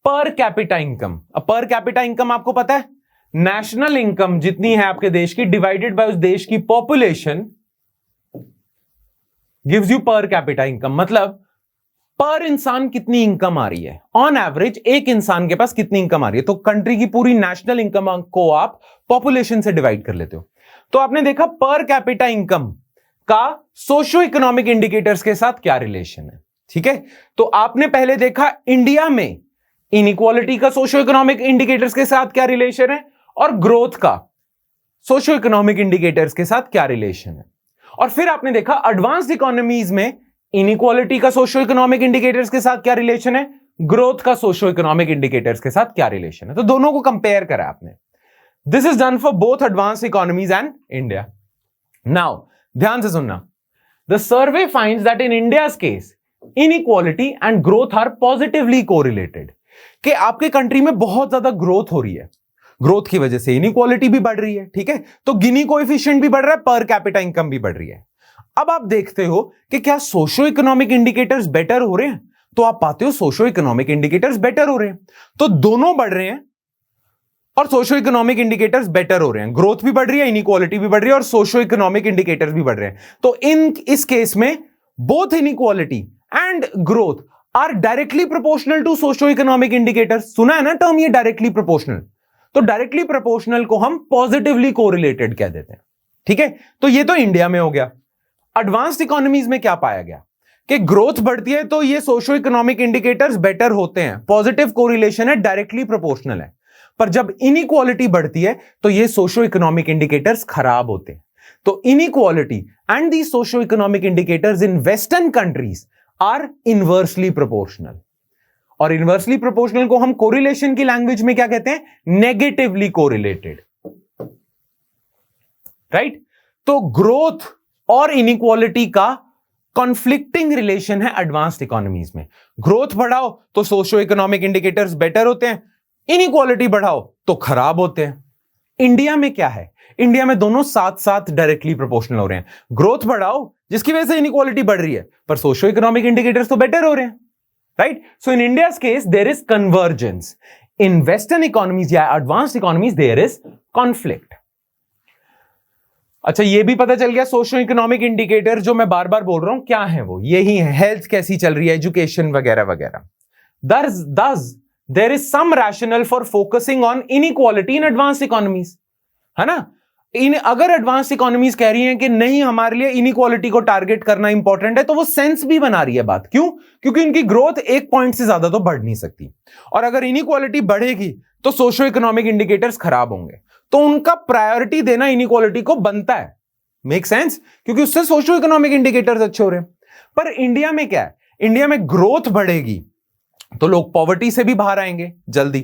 पर कैपिटा इनकम। अब पर कैपिटा इनकम आपको पता है, नेशनल इनकम जितनी है आपके देश की डिवाइडेड बाय उस देश की पॉपुलेशन गिव्स यू पर कैपिटा इनकम। मतलब पर इंसान कितनी इनकम आ रही है, ऑन एवरेज एक इंसान के पास कितनी इनकम आ रही है। तो कंट्री की पूरी नेशनल इनकम को आप पॉपुलेशन से डिवाइड कर लेते हो। तो आपने देखा पर कैपिटा इनकम का सोशो इकोनॉमिक इंडिकेटर्स के साथ क्या रिलेशन है। ठीक है, तो आपने पहले देखा इंडिया में इनइक्वालिटी का सोशो इकोनॉमिक इंडिकेटर्स के साथ क्या रिलेशन है, और ग्रोथ का सोशो इकोनॉमिक इंडिकेटर्स के साथ क्या रिलेशन है। और फिर आपने देखा एडवांस्ड इकोनॉमीज में इनइक्वालिटी का सोशो इकोनॉमिक इंडिकेटर्स के साथ क्या रिलेशन है, ग्रोथ का सोशो इकोनॉमिक इंडिकेटर्स के साथ क्या रिलेशन है। तो दोनों को कंपेयर करा आपने। This is done for both advanced economies and India. Now ध्यान से सुनना, the survey finds that in India's case inequality and growth are positively correlated. कि आपके कंट्री में बहुत ज्यादा ग्रोथ हो रही है, ग्रोथ की वजह से इनइक्वालिटी भी बढ़ रही है। ठीक है, तो गिनी कोएफिशिएंट भी बढ़ रहा है, पर कैपिटा इनकम भी बढ़ रही है। अब आप देखते हो कि क्या सोशो इकोनॉमिक इंडिकेटर्स बेटर हो रहे हैं, तो आप पाते हो सोशो इकोनॉमिक इंडिकेटर्स बेटर हो रहे हैं। तो दोनों बढ़ रहे हैं और सोशो इकोनॉमिक इंडिकेटर्स बेटर हो रहे हैं, ग्रोथ भी बढ़ रही है, इनइक्वालिटी भी बढ़ रही है और सोशो इकोनॉमिक इंडिकेटर्स भी बढ़ रहे हैं। तो इस केस में both inequality and growth are directly proportional to socio economic indicators. सुना है ना टर्म ये डायरेक्टली प्रोपोर्शनल। तो डायरेक्टली प्रोपोर्शनल को हम पॉजिटिवली कोरिलेटेड कह देते हैं। ठीक है, तो ये तो इंडिया में हो गया। एडवांस्ड इकोनॉमीज में क्या पाया गया कि ग्रोथ बढ़ती है तो ये सोशो इकोनॉमिक इंडिकेटर्स बेटर होते हैं, पॉजिटिव कोरिलेशन है, डायरेक्टली प्रोपोर्शनल है। पर जब इनइक्वालिटी बढ़ती है तो ये सोशो इकोनॉमिक इंडिकेटर्स खराब होते हैं। तो inequality and the socio economic indicators in western countries are inversely proportional. और इनवर्सली प्रोपोर्शनल को हम कोरिलेशन की लैंग्वेज में क्या कहते हैं? Negatively correlated. राइट, तो ग्रोथ और इनइक्वालिटी का कॉन्फ्लिक्टिंग रिलेशन है एडवांस्ड इकोनॉमीज में। ग्रोथ बढ़ाओ तो सोशो इकोनॉमिक इंडिकेटर्स बेटर होते हैं, इनइक्वालिटी बढ़ाओ तो खराब होते हैं। इंडिया में क्या है? इंडिया में दोनों साथ साथ डायरेक्टली प्रोपोर्शनल हो रहे हैं। ग्रोथ बढ़ाओ जिसकी वजह से इनइक्वालिटी बढ़ रही है, पर सोशो इकोनॉमिक इंडिकेटर्स तो बेटर हो रहे हैं। Right, so in India's case there is convergence, in western economies या advanced economies there is conflict. अच्छा, ये भी पता चल गया सोशो इकोनॉमिक इंडिकेटर जो मैं बार बार बोल रहा हूं क्या है, वो यही है, हेल्थ कैसी चल रही है, एजुकेशन वगैरह वगैरह। thus there is some rationale for focusing on inequality in advanced economies, है ना। अगर एडवांस इकोनॉमीज कह रही हैं कि नहीं हमारे लिए इनइक्वालिटी को टारगेट करना इंपॉर्टेंट है, तो वो सेंस भी बना रही है बात। क्यों? क्योंकि उनकी ग्रोथ एक पॉइंट से ज्यादा तो बढ़ नहीं सकती, और अगर इनइक्वालिटी बढ़ेगी तो सोशो इकोनॉमिक इंडिकेटर्स खराब होंगे, तो उनका प्रायोरिटी देना इनइक्वालिटी को बनता है। मेक सेंस, क्योंकि उससे सोशो इकोनॉमिक इंडिकेटर्स अच्छे हो रहे हैं। पर इंडिया में क्या है? इंडिया में ग्रोथ बढ़ेगी तो लोग पॉवर्टी से भी बाहर आएंगे जल्दी,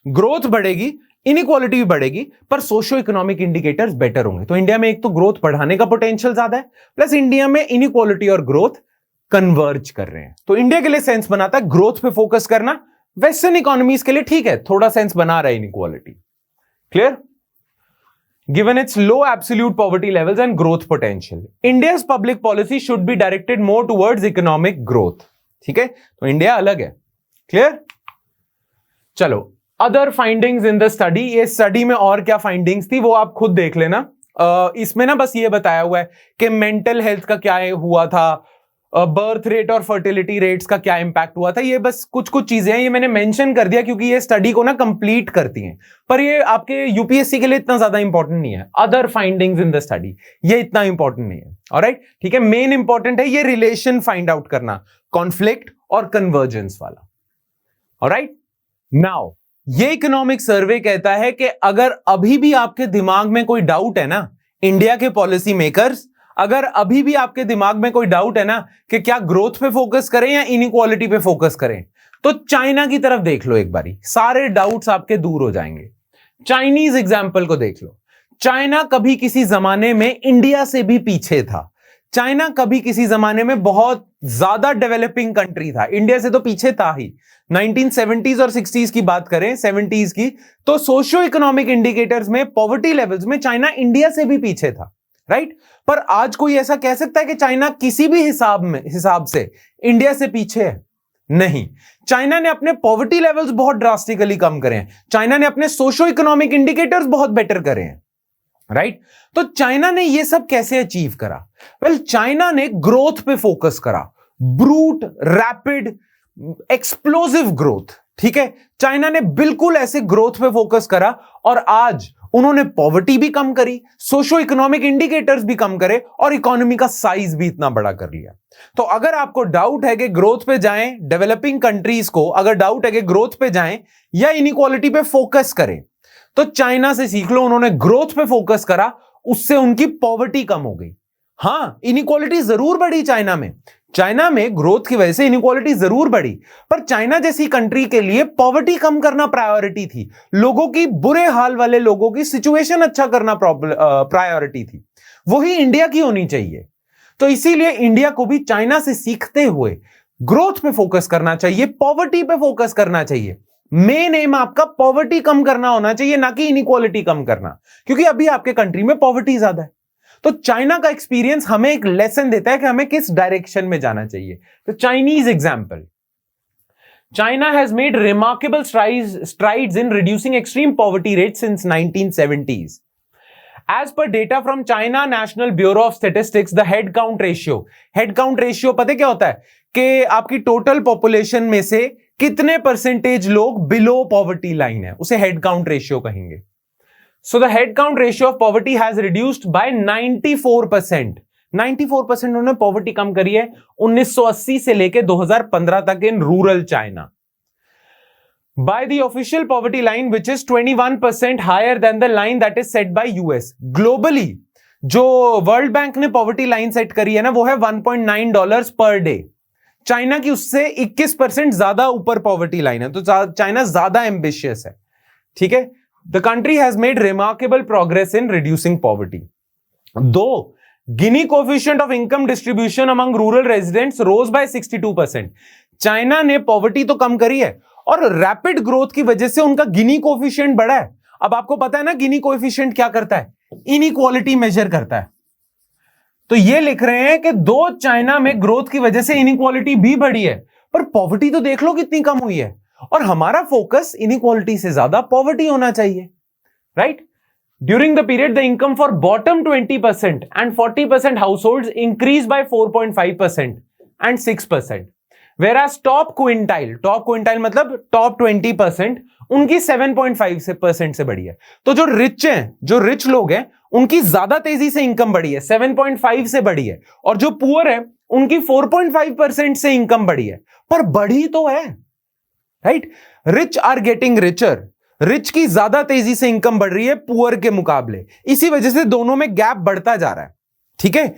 ग्रोथ बढ़ेगी, इनइक्वालिटी भी बढ़ेगी, पर सोशो इकोनॉमिक इंडिकेटर्स बेटर होंगे। तो इंडिया में एक तो ग्रोथ बढ़ाने का पोटेंशियल ज्यादा है, प्लस इंडिया में इनइक्वालिटी और ग्रोथ कन्वर्ज कर रहे हैं। तो इंडिया के लिए सेंस बनाता है ग्रोथ पे फोकस करना। वेस्टर्न इकोनॉमीज के लिए ठीक है, थोड़ा सेंस बना रहा है inequality. Clear? Given its low absolute poverty levels and growth potential, India's public policy should be directed more towards economic growth. ठीक है, तो इंडिया अलग है। क्लियर? चलो, other findings in the study. ये स्टडी में और क्या फाइंडिंग्स थी वो आप खुद देख लेना। इसमें ना बस ये बताया हुआ है कि मेंटल हेल्थ का क्या हुआ था, बर्थ रेट और फर्टिलिटी रेट्स का क्या इंपैक्ट हुआ था। ये बस कुछ कुछ चीजें हैं, ये मैंने मेंशन कर दिया क्योंकि ये स्टडी को ना कंप्लीट करती हैं, पर ये आपके यूपीएससी के लिए इतना ज्यादा इंपॉर्टेंट नहीं है। Other findings in the study ये इतना इंपॉर्टेंट नहीं है। ऑलराइट, ठीक है, मेन इंपॉर्टेंट है ये रिलेशन फाइंड आउट करना, कॉन्फ्लिक्ट और कन्वर्जेंस वाला। ऑलराइट, नाउ ये इकोनॉमिक सर्वे कहता है कि अगर अभी भी आपके दिमाग में कोई डाउट है ना, इंडिया के पॉलिसी मेकर्स, अगर अभी भी आपके दिमाग में कोई डाउट है ना कि क्या ग्रोथ पे फोकस करें या इनइक्वालिटी पे फोकस करें, तो चाइना की तरफ देख लो एक बारी, सारे डाउट्स आपके दूर हो जाएंगे। चाइनीज एग्जाम्पल को देख लो। चाइना कभी किसी जमाने में इंडिया से भी पीछे था। चाइना कभी किसी जमाने में बहुत ज्यादा डेवलपिंग कंट्री था, इंडिया से तो पीछे था ही। 1970s और 60s की बात करें, 70s की, तो सोशियो इकोनॉमिक इंडिकेटर्स में, पॉवर्टी लेवल्स में चाइना इंडिया से भी पीछे था। राइट, पर आज कोई ऐसा कह सकता है कि चाइना किसी भी हिसाब से इंडिया से पीछे है? नहीं, चाइना ने अपने पॉवर्टी लेवल्स बहुत ड्रास्टिकली कम करे हैं, चाइना ने अपने सोशो इकोनॉमिक इंडिकेटर्स बहुत बेटर करे हैं, राइट? तो चाइना ने ये सब कैसे अचीव करा? वेल, चाइना ने ग्रोथ पे फोकस करा, ब्रूट, रैपिड, एक्सप्लोसिव ग्रोथ, ठीक है? चाइना ने बिल्कुल ऐसे ग्रोथ पे फोकस करा और आज उन्होंने पॉवर्टी भी कम करी, सोशो इकोनॉमिक इंडिकेटर्स भी कम करे और इकोनॉमी का साइज भी इतना बड़ा कर लिया। तो अगर आपको डाउट है कि ग्रोथ पे जाएं, डेवलपिंग कंट्रीज को अगर डाउट है कि ग्रोथ पे जाएं या इनइक्वालिटी पे फोकस करें, तो चाइना से सीख लो। उन्होंने ग्रोथ पे फोकस करा, उससे उनकी पॉवर्टी कम हो गई। हां, इनइक्वालिटी जरूर बढ़ी चाइना में ग्रोथ की वजह से इनइक्वालिटी जरूर बढ़ी, पर चाइना जैसी कंट्री के लिए पॉवर्टी कम करना प्रायोरिटी थी, लोगों की, बुरे हाल वाले लोगों की सिचुएशन अच्छा करना प्रायोरिटी थी। वही इंडिया की होनी चाहिए। तो इसीलिए इंडिया को भी चाइना से सीखते हुए ग्रोथ पे फोकस करना चाहिए, पॉवर्टी पे फोकस करना चाहिए। मेन एम आपका पॉवर्टी कम करना होना चाहिए, ना कि इनइक्वालिटी कम करना, क्योंकि अभी आपके कंट्री में पॉवर्टी ज्यादा है। तो चाइना का एक्सपीरियंस हमें एक लेसन देता है कि हमें किस डायरेक्शन में जाना चाहिए। तो Chinese example, China has made remarkable strides in reducing extreme poverty rates since 1970s. As per data from China National Bureau of Statistics, the head count ratio पता क्या होता है कि आपकी टोटल पॉपुलेशन में से कितने परसेंटेज लोग बिलो पॉवर्टी लाइन है, उसे हेड काउंट रेशियो कहेंगे। So the head count ratio of poverty has reduced by 94%. 94% उन्होंने पॉवर्टी कम करी है 1980 से लेके 2015 तक in rural China. By the official poverty line, which is 21% higher than the line that is set by US. Globally, जो world bank ने poverty line set करी है ना, वो है $1.9 पर डे। चाइना की उससे 21% ज्यादा ऊपर पॉवर्टी लाइन है, तो चाइना ज्यादा एम्बिशियस है, ठीक है? The country has made remarkable progress in reducing poverty. Though Gini coefficient of income distribution among rural residents rose by 62%. China ने पॉवर्टी तो कम करी है और रैपिड ग्रोथ की वजह से उनका गिनी कोएफिशिएंट बढ़ा है। अब आपको पता है ना गिनी कोएफिशिएंट क्या करता है? इनइक्वालिटी मेजर करता है। तो ये लिख रहे हैं कि दो चाइना में ग्रोथ की वजह से इनइक्वालिटी भी बढ़ी है, पर पॉवर्टी तो देख लो कितनी कम हुई है। और हमारा फोकस इनइक्वालिटी से ज्यादा पॉवर्टी होना चाहिए, right? During the period the income for bottom 20% and 40% households increase by 4.5% and 6%, whereas top quintile मतलब टॉप 20%, उनकी 7.5% से बढ़ी है। तो जो रिच लोग हैं, उनकी ज्यादा तेजी से इनकम बढ़ी है, 7.5 से बढ़ी है, और जो पुअर है उनकी 4.5% से इनकम बढ़ी है, पर बढ़ी तो है, right? Rich are getting richer, rich की ज्यादा तेजी से इनकम बढ़ रही है पुअर के मुकाबले, इसी वजह से दोनों में गैप बढ़ता जा रहा है, ठीक है?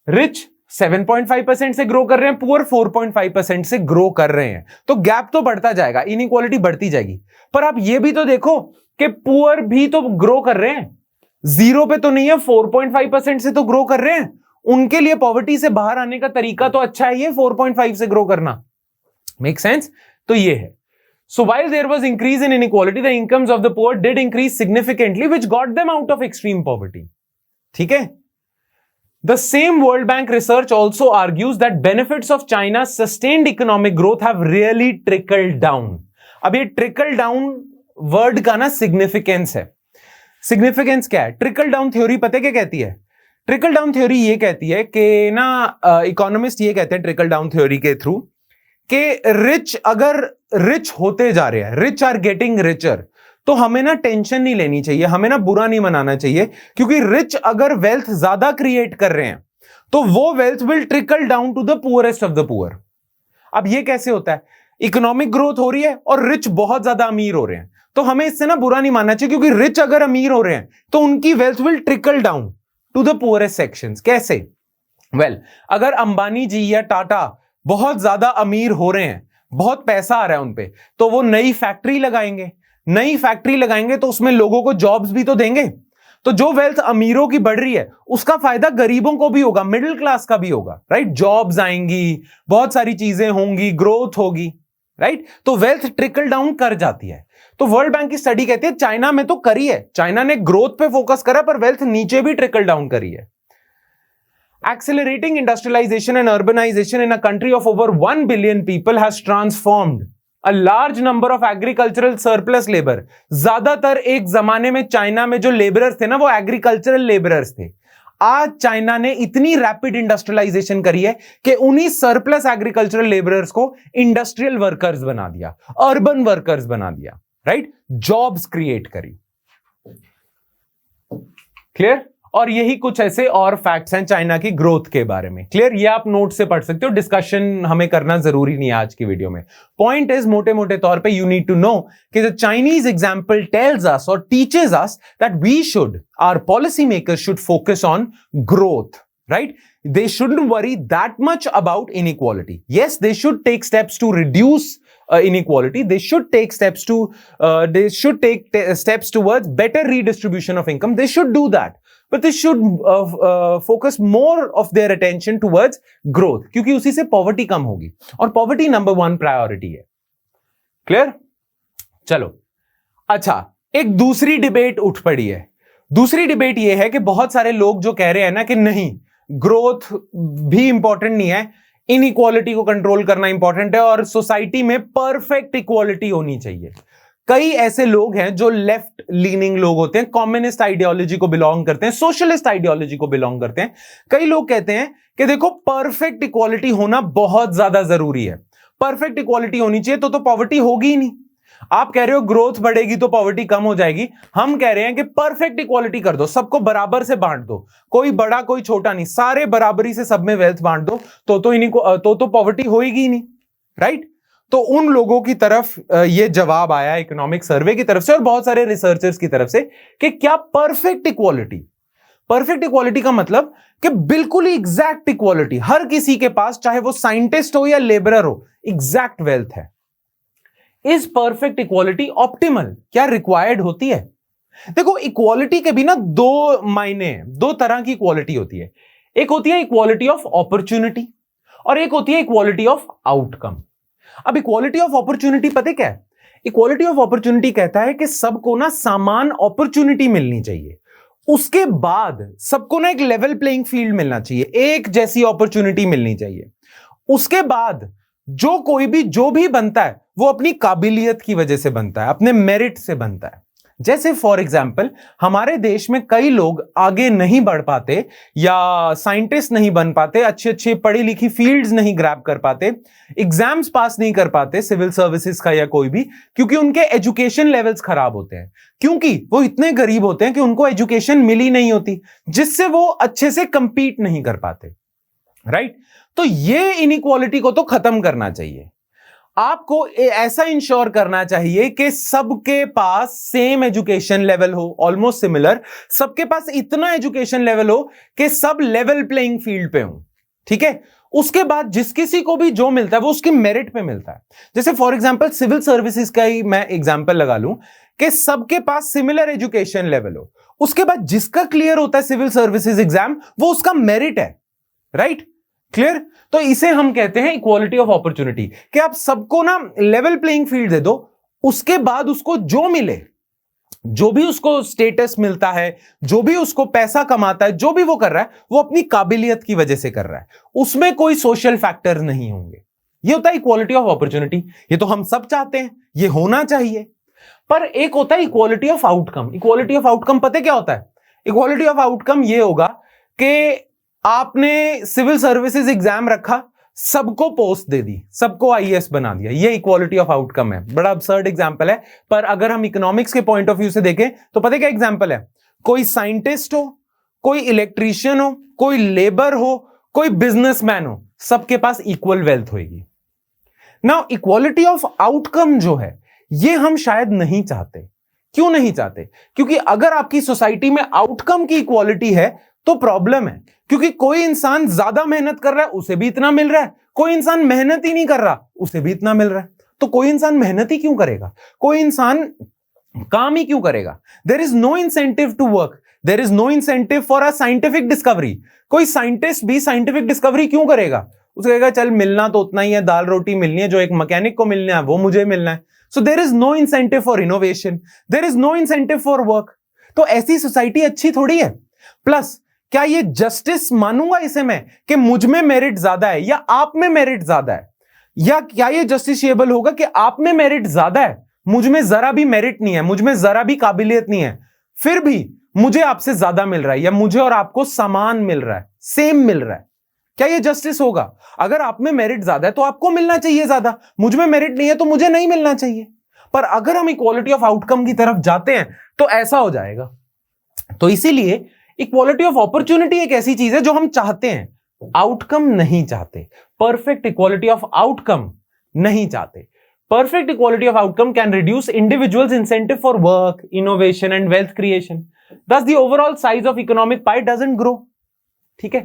रिच 7.5% से ग्रो कर रहे हैं, पुअर 4.5% से ग्रो कर रहे हैं, तो गैप तो बढ़ता जाएगा, इनइक्वालिटी बढ़ती जाएगी। पर आप ये भी तो देखो कि पुअर भी तो ग्रो कर रहे हैं, जीरो पे तो नहीं है, 4.5% से तो ग्रो कर रहे हैं। उनके लिए पॉवर्टी से बाहर आने का तरीका तो अच्छा है ये 4.5 से ग्रो करना। Make sense? तो ये है। So while there was increase in inequality, the incomes of the poor did increase significantly, which got them out of extreme poverty. ठीक है? The same World Bank research also argues that benefits of China's sustained economic growth have really trickled down. अब ये trickle down word का ना significance है। Significance क्या है? Trickle down theory पता क्या कहती है? ट्रिकल डाउन थ्योरी ये कहती है कि ना, इकोनॉमिस्ट ये कहते हैं ट्रिकल डाउन थ्योरी के थ्रू कि रिच अगर रिच होते जा रहे हैं, रिच आर गेटिंग रिचर, तो हमें ना टेंशन नहीं लेनी चाहिए, हमें ना बुरा नहीं मनाना चाहिए, क्योंकि रिच अगर वेल्थ ज्यादा क्रिएट कर रहे हैं तो वो wealth will trickle down to the poorest of the poor. अब ये कैसे होता है? इकोनॉमिक ग्रोथ हो रही है और रिच बहुत ज्यादा अमीर हो रहे हैं, तो हमें इससे ना बुरा नहीं मानना चाहिए, क्योंकि रिच अगर अमीर हो रहे हैं तो उनकी wealth will trickle down to the poorest sections. कैसे? वेल, अगर अंबानी जी या टाटा बहुत ज्यादा अमीर हो रहे हैं, बहुत पैसा आ रहा है उन पे, तो वो नई फैक्ट्री लगाएंगे तो उसमें लोगों को जॉब्स भी तो देंगे। तो जो वेल्थ अमीरों की बढ़ रही है उसका फायदा गरीबों को भी होगा, मिडिल क्लास का भी होगा, राइट? जॉब्स आएंगी, बहुत सारी चीजें होंगी, ग्रोथ होगी, राइट? तो वेल्थ ट्रिकल डाउन कर जाती है। तो वर्ल्ड बैंक की स्टडी कहती है चाइना में तो करी है, चाइना ने ग्रोथ पे फोकस करा पर वेल्थ नीचे भी ट्रिकल डाउन करी है। Accelerating industrialization and urbanization in a country of over 1 billion people has transformed a large number of agricultural surplus labor. ज्यादातर एक जमाने में चाइना में जो लेबरर्स थे ना, वो एग्रीकल्चरल लेबरर्स थे. आज चाइना ने इतनी रैपिड इंडस्ट्रियलाइजेशन करी है कि उन्हीं सरप्लस एग्रीकल्चरल लेबरर्स को इंडस्ट्रियल वर्कर्स बना दिया, अर्बन वर्कर्स बना दिया, राइट? जॉब्स क्रिएट करी. क्लियर? और यही कुछ ऐसे और फैक्ट्स हैं चाइना की ग्रोथ के बारे में. क्लियर? ये आप नोट से पढ़ सकते हो, डिस्कशन हमें करना जरूरी नहीं है आज की वीडियो में. पॉइंट इज, मोटे मोटे तौर पे यू नीड टू नो कि the Chinese example tells us और teaches us that we should, our policy makers should focus on growth, right? They shouldn't worry that much about inequality. Yes, they should take steps to reduce inequality. They should take steps towards better redistribution of income. They should do that. But they should focus more of their attention towards growth. क्योंकि उसी से poverty कम होगी. और poverty number 1 priority है. Clear? चलो. अच्छा, एक दूसरी डिबेट उठ पड़ी है. दूसरी डिबेट ये है कि बहुत सारे लोग जो कह रहे हैं ना कि नहीं, ग्रोथ भी इंपॉर्टेंट नहीं है, इनइक्वालिटी को कंट्रोल करना इंपॉर्टेंट है और सोसाइटी में परफेक्ट इक्वालिटी होनी चाहिए. कई ऐसे लोग हैं जो लेफ्ट लीनिंग लोग होते हैं, कम्युनिस्ट आइडियोलॉजी को बिलोंग करते हैं, सोशलिस्ट आइडियोलॉजी को बिलोंग करते हैं. कई लोग कहते हैं कि देखो, परफेक्ट इक्वालिटी होना बहुत ज्यादा जरूरी है, परफेक्ट इक्वालिटी होनी चाहिए तो पॉवर्टी होगी ही नहीं. आप कह रहे हो ग्रोथ बढ़ेगी तो पॉवर्टी कम हो जाएगी. हम कह रहे हैं कि परफेक्ट इक्वालिटी कर दो, सबको बराबर से बांट दो, कोई बड़ा कोई छोटा नहीं, सारे बराबरी से सब में वेल्थ बांट दो, तो पॉवर्टी होएगी ही नहीं, राइट? तो उन लोगों की तरफ ये जवाब आया इकोनॉमिक सर्वे की तरफ से और बहुत सारे रिसर्चर्स की तरफ से कि क्या परफेक्ट इक्वालिटी का मतलब कि बिल्कुल ही एग्जैक्ट इक्वालिटी, हर किसी के पास, चाहे वो साइंटिस्ट हो या लेबरर हो, एग्जैक्ट वेल्थ है. Is perfect equality optimal? क्या रिक्वायर्ड होती है? देखो, इक्वालिटी के भी ना दो मायने हैं, दो तरह की इक्वालिटी होती है. एक होती है इक्वालिटी ऑफ अपॉर्चुनिटी और एक होती है इक्वालिटी ऑफ आउटकम. अब इक्वालिटी ऑफ अपॉर्चुनिटी पता क्या है? इक्वालिटी ऑफ अपॉर्चुनिटी कहता है कि सबको ना समान अपॉर्चुनिटी मिलनी चाहिए, उसके बाद सबको ना एक लेवल प्लेइंग फील्ड मिलना चाहिए, एक जैसी अपॉर्चुनिटी मिलनी चाहिए. उसके बाद जो भी बनता है वो अपनी काबिलियत की वजह से बनता है, अपने मेरिट से बनता है. जैसे फॉर एग्जाम्पल, हमारे देश में कई लोग आगे नहीं बढ़ पाते या साइंटिस्ट नहीं बन पाते, अच्छे पढ़ी लिखी फील्ड्स नहीं ग्रैब कर पाते, एग्जाम्स पास नहीं कर पाते सिविल सर्विसेज का या कोई भी, क्योंकि उनके एजुकेशन लेवल्स खराब होते हैं, क्योंकि वो इतने गरीब होते हैं कि उनको एजुकेशन मिली नहीं होती, जिससे वो अच्छे से कंपीट नहीं कर पाते, राइट? तो ये इनइक्वालिटी को तो खत्म करना चाहिए. आपको ऐसा इंश्योर करना चाहिए कि सबके पास सेम एजुकेशन लेवल हो, ऑलमोस्ट सिमिलर, सबके पास इतना एजुकेशन लेवल हो कि सब लेवल प्लेइंग फील्ड पे हो, ठीक है? उसके बाद जिस किसी को भी जो मिलता है वो उसकी मेरिट पे मिलता है. जैसे फॉर एग्जांपल सिविल सर्विसेज का ही मैं एग्जांपल लगा लूं कि सबके पास सिमिलर एजुकेशन लेवल हो, उसके बाद जिसका क्लियर होता है सिविल सर्विसेज एग्जाम, वो उसका मेरिट है, राइट? क्लियर? तो इसे हम कहते हैं इक्वालिटी ऑफ अपॉर्चुनिटी, कि आप सबको ना लेवल प्लेइंग फील्ड दे दो, उसके बाद उसको जो मिले, जो भी उसको स्टेटस मिलता है, जो भी उसको पैसा कमाता है, जो भी वो कर रहा है, वो अपनी काबिलियत की वजह से कर रहा है, उसमें कोई सोशल फैक्टर नहीं होंगे. ये होता है इक्वालिटी ऑफ अपॉर्चुनिटी. ये तो हम सब चाहते हैं, ये होना चाहिए. पर एक होता है equality of outcome. Equality of outcome पता क्या होता है? इक्वालिटी ऑफ आउटकम ये होगा कि आपने सिविल सर्विसेज एग्जाम रखा, सबको पोस्ट दे दी, सबको आईएएस बना दिया, ये इक्वालिटी ऑफ आउटकम है. बड़ा अबसर्ड एग्जांपल है, पर अगर हम इकोनॉमिक्स के पॉइंट ऑफ व्यू से देखें तो पता है क्या एग्जांपल है? कोई साइंटिस्ट हो, कोई इलेक्ट्रीशियन हो, कोई लेबर हो, कोई बिजनेसमैन हो, सबके पास इक्वल वेल्थ होगी. नाउ इक्वालिटी ऑफ आउटकम जो है, ये हम शायद नहीं चाहते. क्यों नहीं चाहते? क्योंकि अगर आपकी सोसाइटी में आउटकम की इक्वालिटी है तो प्रॉब्लम है, क्योंकि कोई इंसान ज्यादा मेहनत कर रहा है, उसे भी इतना मिल रहा है, कोई इंसान मेहनत ही नहीं कर रहा, उसे भी इतना मिल रहा है. तो कोई इंसान मेहनत ही क्यों करेगा? कोई इंसान काम ही क्यों करेगा? There is no incentive to work, there is no incentive for a scientific discovery. कोई साइंटिस्ट भी साइंटिफिक डिस्कवरी क्यों करेगा? उसे कहेगा चल मिलना तो उतना ही है, दाल रोटी मिलनी है, जो एक मैकेनिक को मिलना है वो मुझे मिलना है. So there is no incentive for innovation, there is no incentive for work. तो ऐसी सोसाइटी अच्छी थोड़ी है. प्लस क्या ये जस्टिस मानूंगा इसे मैं कि मुझ में मेरिट ज्यादा है या आप में मेरिट ज्यादा है? या क्या ये जस्टिसेबल होगा कि आप में मेरिट ज्यादा है, मुझ में जरा भी मेरिट नहीं है, मुझ में जरा भी काबिलियत नहीं है, फिर भी मुझे आपसे ज्यादा मिल रहा है, या मुझे और आपको समान मिल रहा है, सेम मिल रहा है? क्या ये जस्टिस होगा? अगर आप में मेरिट ज्यादा है तो आपको मिलना चाहिए ज्यादा, मुझ में मेरिट नहीं है तो मुझे नहीं मिलना चाहिए। पर अगर हम इक्वालिटी ऑफ आउटकम की तरफ जाते हैं तो ऐसा हो जाएगा। तो इसीलिए इक्वालिटी ऑफ अपॉर्चुनिटी एक ऐसी चीज है जो हम चाहते हैं, आउटकम नहीं चाहते। परफेक्ट इक्वालिटी ऑफ आउटकम नहीं चाहते। Perfect equality of outcome can reduce individuals' incentive for work, innovation and wealth creation. Thus, the overall size of economic pie doesn't grow. ठीक है?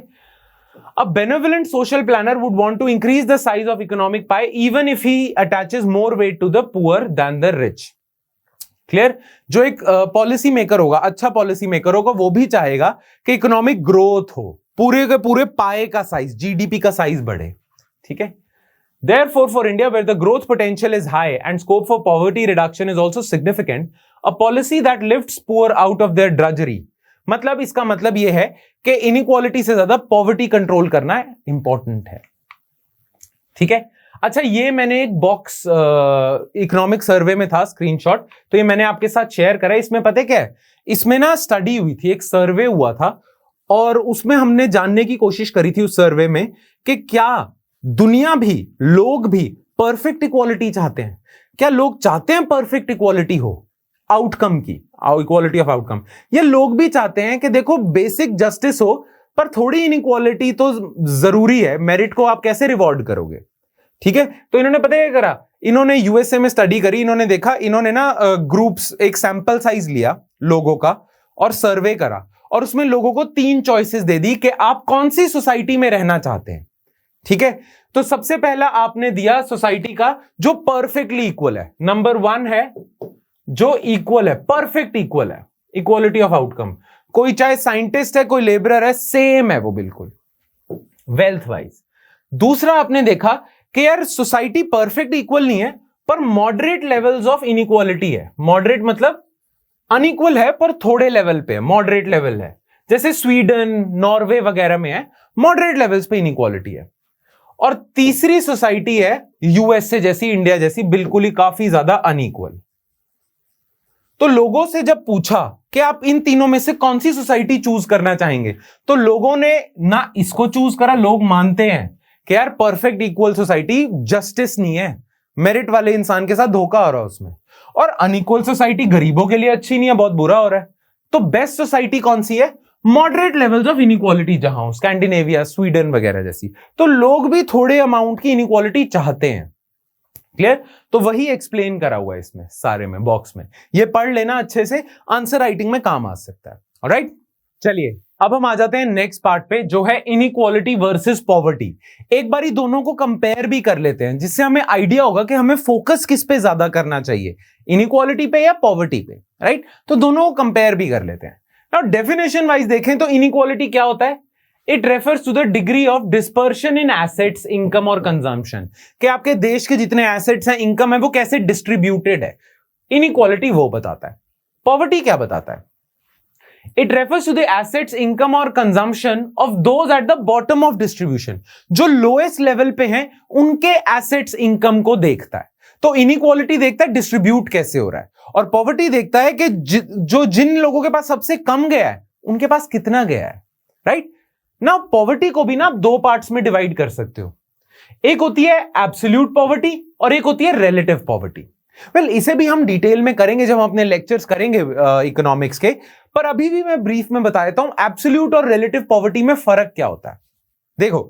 A benevolent social planner would want to increase the size of economic pie even if he attaches more weight to the poor than the rich. Clear? जो एक policy maker होगा, अच्छा policy maker होगा, वो भी चाहेगा कि इकोनॉमिक ग्रोथ हो, पूरे के पूरे पाए का साइज, जीडीपी का साइज बढ़े। ठीक है? Therefore, for India, where the growth potential is high and scope for poverty reduction is also significant, a policy that lifts poor out of their drudgery, मतलब इसका मतलब यह है कि इनइक्वालिटी से ज्यादा पॉवर्टी कंट्रोल करना इंपॉर्टेंट है। ठीक है? अच्छा, ये मैंने एक बॉक्स इकोनॉमिक सर्वे में था स्क्रीनशॉट, तो ये मैंने आपके साथ शेयर करा। इसमें पता है क्या है, इसमें ना स्टडी हुई थी, एक सर्वे हुआ था, और उसमें हमने जानने की कोशिश करी थी उस सर्वे में कि क्या दुनिया भी, लोग भी परफेक्ट इक्वालिटी चाहते हैं? क्या लोग चाहते हैं परफेक्ट इक्वालिटी हो आउटकम की, इक्वालिटी ऑफ आउटकम? ये लोग भी चाहते हैं कि देखो बेसिक जस्टिस हो, पर थोड़ी इनइक्वालिटी तो जरूरी है, मेरिट को आप कैसे रिवॉर्ड करोगे? ठीक है? तो इन्होंने पता क्या करा, इन्होंने यूएसए में स्टडी करी, इन्होंने देखा, इन्होंने ना ग्रुप्स, एक सैंपल साइज लिया लोगों का और सर्वे करा, और उसमें लोगों को 3 चॉइसेस दे दी कि आप कौन सी सोसाइटी में रहना चाहते हैं। ठीक है? तो सबसे पहला आपने दिया सोसाइटी का जो परफेक्टली इक्वल है, नंबर 1 है जो इक्वल है, परफेक्ट इक्वल है, इक्वालिटी ऑफ आउटकम। कोई चाहे साइंटिस्ट है, कोई लेबरर है, सेम है वो बिल्कुल वेल्थ वाइज। दूसरा आपने देखा कि यार सोसाइटी परफेक्ट इक्वल नहीं है, पर मॉडरेट लेवल्स ऑफ इनइक्वालिटी है। मॉडरेट मतलब अनइक्वल है पर थोड़े लेवल पे है, मॉडरेट लेवल है, जैसे स्वीडन, नॉर्वे वगैरह में है, मॉडरेट लेवल्स पे इनइक्वालिटी है। और तीसरी सोसाइटी है यूएसए जैसी, इंडिया जैसी, बिल्कुल ही काफी ज्यादा अनइक्वल। तो लोगों से जब पूछा कि आप इन तीनों में से कौन सी सोसाइटी चूज करना चाहेंगे, तो लोगों ने ना इसको चूज करा, लोग मानते हैं कि यार परफेक्ट इक्वल सोसाइटी जस्टिस नहीं है, मेरिट वाले इंसान के साथ धोखा हो रहा है उसमें, और अनइक्वल सोसाइटी गरीबों के लिए अच्छी नहीं है, बहुत बुरा हो रहा है। तो बेस्ट सोसाइटी कौन सी है? मॉडरेट लेवल्स ऑफ इनइक्वालिटी जहां हो, स्कैंडिनेविया, स्वीडन वगैरह जैसी। तो लोग भी थोड़े अमाउंट की इनइक्वालिटी चाहते हैं। क्लियर? तो वही एक्सप्लेन करा हुआ है इसमें सारे में, बॉक्स में, ये पढ़ लेना अच्छे से, आंसर राइटिंग में काम आ सकता है। ऑलराइट, चलिए अब हम आ जाते हैं नेक्स्ट पार्ट पे, जो है इनइक्वालिटी वर्सेस पॉवर्टी। एक बारी दोनों को कंपेयर भी कर लेते हैं, जिससे हमें आइडिया होगा कि हमें फोकस किस पे ज्यादा करना चाहिए, इनइक्वालिटी पे या पॉवर्टी पे। राइट? तो दोनों को कंपेयर भी कर लेते हैं। नाउ डेफिनेशन वाइज देखें तो इनइक्वालिटी क्या होता है? It refers to the degree of dispersion in assets, income और कंजम्पशन, कि आपके देश के जितने एसेट्स हैं, इनकम है, वो कैसे डिस्ट्रीब्यूटेड है। इनइक्वालिटी वो बताता है। पॉवर्टी क्या बताता है? It refers to the assets, income और consumption of those at the bottom of distribution, जो लोएस्ट लेवल पे हैं उनके एसेट्स, इनकम को देखता है। तो इनइक्वालिटी देखता है डिस्ट्रीब्यूट कैसे हो रहा है, और पॉवर्टी देखता है कि जो जिन लोगों के पास सबसे कम गया है उनके पास कितना गया है। राइट? ना पॉवर्टी को भी ना आप 2 पार्ट्स में डिवाइड कर सकते हो, एक होती है एब्सोल्यूट पॉवर्टी और एक होती है रिलेटिव पॉवर्टी। वेल, इसे भी हम डिटेल में करेंगे जब हम अपने लेक्चर्स करेंगे इकोनॉमिक्स के, पर अभी भी मैं ब्रीफ में बता देता हूं एब्सोल्यूट और रिलेटिव पॉवर्टी में फर्क क्या होता है। देखो,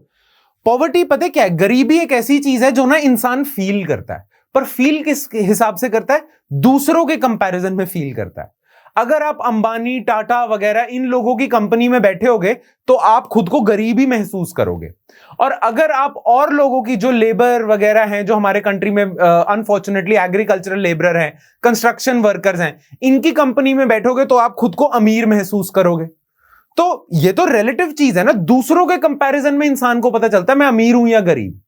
पॉवर्टी पता है क्या है? गरीबी एक ऐसी चीज है जो ना इंसान फील करता है, पर फील किस हिसाब से करता है? दूसरों के कंपैरिजन में फील करता है। अगर आप अंबानी, टाटा वगैरह इन लोगों की कंपनी में बैठे होगे तो आप खुद को गरीबी महसूस करोगे, और अगर आप और लोगों की जो लेबर वगैरह हैं, जो हमारे कंट्री में अनफॉर्चुनेटली एग्रीकल्चरल लेबर हैं, कंस्ट्रक्शन वर्कर्स हैं, इनकी कंपनी में बैठोगे तो आप खुद को अमीर महसूस करोगे। तो ये तो रिलेटिव चीज है ना, दूसरों के कंपैरिजन में इंसान को पता चलता है मैं अमीर हूं या गरीब।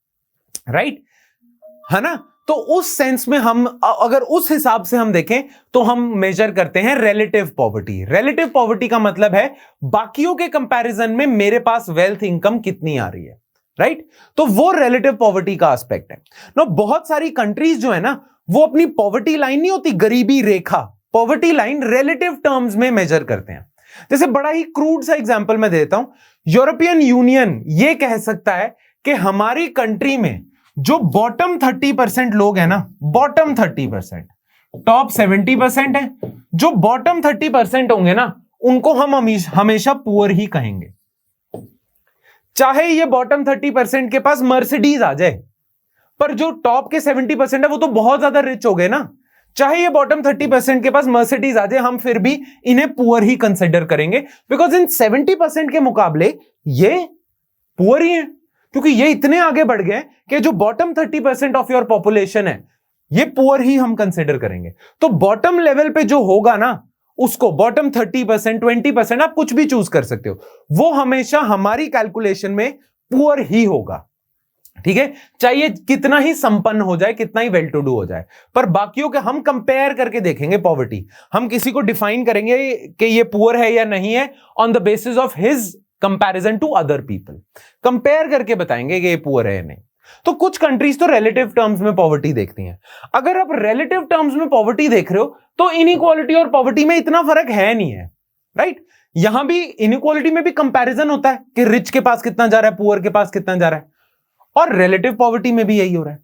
राइट? है ना? तो उस सेंस में हम अगर उस हिसाब से हम देखें तो हम मेजर करते हैं रिलेटिव पॉवर्टी। रिलेटिव पॉवर्टी का मतलब है बाकियों के कंपैरिजन में मेरे पास वेल्थ इनकम कितनी आ रही है, राइट? तो वो रिलेटिव पॉवर्टी का एस्पेक्ट है ना। बहुत सारी कंट्रीज जो है ना, वो अपनी पॉवर्टी लाइन नहीं होती, गरीबी रेखा, पॉवर्टी लाइन रिलेटिव टर्म्स में मेजर करते हैं। जैसे बड़ा ही क्रूड सा एग्जांपल मैं देता हूं, यूरोपियन यूनियन ये कह सकता है कि हमारी कंट्री में जो बॉटम 30% लोग हैं ना, बॉटम 30%, टॉप 70% है, जो बॉटम 30% होंगे ना, उनको हम हमेशा पुअर ही कहेंगे। चाहे ये बॉटम 30% के पास मर्सिडीज आ जाए, पर जो टॉप के 70% है वो तो बहुत ज्यादा रिच हो गए ना। चाहे ये बॉटम 30% के पास मर्सिडीज आ जाए, हम फिर भी इन्हें पुअर ही कंसिडर करेंगे, बिकॉज इन 70% के मुकाबले ये पुअर ही है, क्योंकि ये इतने आगे बढ़ गए कि जो बॉटम 30% ऑफ योर पॉपुलेशन है, ये पुअर ही हम कंसिडर करेंगे। तो बॉटम लेवल पे जो होगा ना, उसको बॉटम 30%, 20%, आप कुछ भी चूज कर सकते हो, वो हमेशा हमारी कैलकुलेशन में पुअर ही होगा, ठीक है? चाहिए कितना ही संपन्न हो जाए, कितना ही वेल टू डू हो जाए, पर बाकियों के हम कंपेयर करके देखेंगे पॉवर्टी। हम किसी को डिफाइन करेंगे कि ये पुअर है या नहीं है on the basis of his comparison to other people, compare करके बताएंगे कि ये पुअर है या नहीं। तो कुछ कंट्रीज तो रिलेटिव टर्म्स में पॉवर्टी देखती हैं। अगर आप रिलेटिव टर्म्स में पॉवर्टी देख रहे हो तो इनइक्वालिटी और पॉवर्टी में इतना फर्क है नहीं है, राइट? यहां भी इनइक्वालिटी में भी कंपैरिजन होता है कि रिच के पास कितना जा रहा है, पुअर के पास कितना जा रहा है, और रिलेटिव पॉवर्टी में भी यही हो रहा है।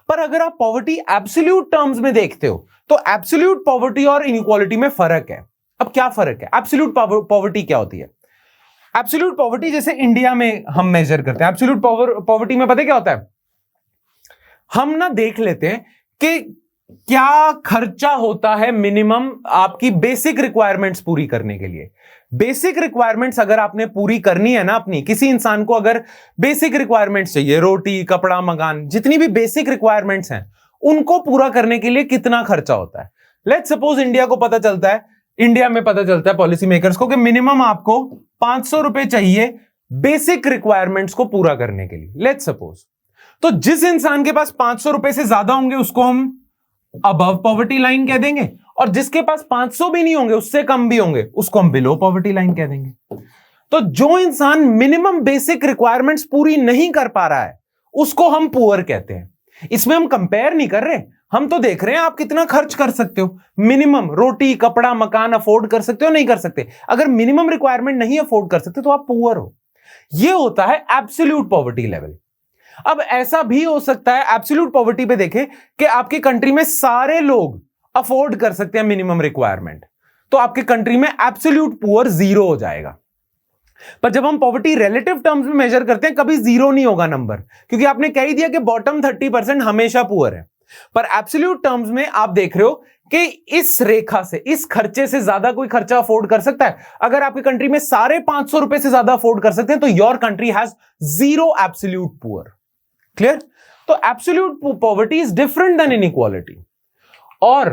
पर अगर आप पॉवर्टी एब्सोल्यूट टर्म्स में देखते हो तो एब्सोल्यूट पॉवर्टी और इनइक्वालिटी में फर्क है। अब क्या फर्क है? एब्सोल्यूट पॉवर्टी क्या होती है? एब्सोल्यूट पॉवर्टी जैसे इंडिया में हम मेजर करते हैं, एब्सोल्यूट पॉवर्टी में पता क्या होता है? हम ना देख लेते हैं कि क्या खर्चा होता है मिनिमम आपकी बेसिक रिक्वायरमेंट्स पूरी करने के लिए। बेसिक रिक्वायरमेंट्स अगर आपने पूरी करनी है ना अपनी, किसी इंसान को अगर बेसिक रिक्वायरमेंट्स चाहिए, रोटी, कपड़ा, मकान, जितनी भी बेसिक रिक्वायरमेंट्स हैं, उनको पूरा करने के लिए कितना खर्चा होता है। लेट्स सपोज इंडिया को पता चलता है, इंडिया में पता चलता है पॉलिसी मेकर्स को कि मिनिमम आपको 500 रुपए चाहिए बेसिक रिक्वायरमेंट्स को पूरा करने के लिए, लेट्स सपोज। तो जिस इंसान के पास 500 रुपए से ज्यादा होंगे उसको हम अबव पॉवर्टी लाइन कह देंगे, और जिसके पास 500 भी नहीं होंगे, उससे कम भी होंगे, उसको हम बिलो पॉवर्टी लाइन कह देंगे। तो जो इंसान मिनिमम बेसिक रिक्वायरमेंट्स पूरी नहीं कर पा रहा है उसको हम पुअर कहते हैं। इसमें हम कंपेयर नहीं कर रहे, हम तो देख रहे हैं आप कितना खर्च कर सकते हो। मिनिमम रोटी, कपड़ा, मकान अफोर्ड कर सकते हो, नहीं कर सकते? अगर मिनिमम रिक्वायरमेंट नहीं अफोर्ड कर सकते तो आप पुअर हो। यह होता है एब्सोल्यूट पॉवर्टी लेवल। अब ऐसा भी हो सकता है एब्सोल्यूट पॉवर्टी पे देखें कि आपकी कंट्री में सारे लोग अफोर्ड कर सकते हैं मिनिमम रिक्वायरमेंट, तो आपकी कंट्री में एब्सोल्यूट पुअर 0 हो जाएगा। पर जब हम पॉवर्टी रिलेटिव टर्म्स में मेजर करते हैं, कभी 0 नहीं होगा नंबर, क्योंकि आपने कह ही दिया कि बॉटम 30% हमेशा पुअर है। पर एब्सोल्यूट टर्म्स में आप देख रहे हो कि इस रेखा से, इस खर्चे से ज्यादा कोई खर्चा अफोर्ड कर सकता है? अगर आपकी कंट्री में सारे 500 रुपए से ज्यादा अफोर्ड कर सकते हैं तो your country has 0 absolute poor. Clear? तो absolute poverty is different than inequality. और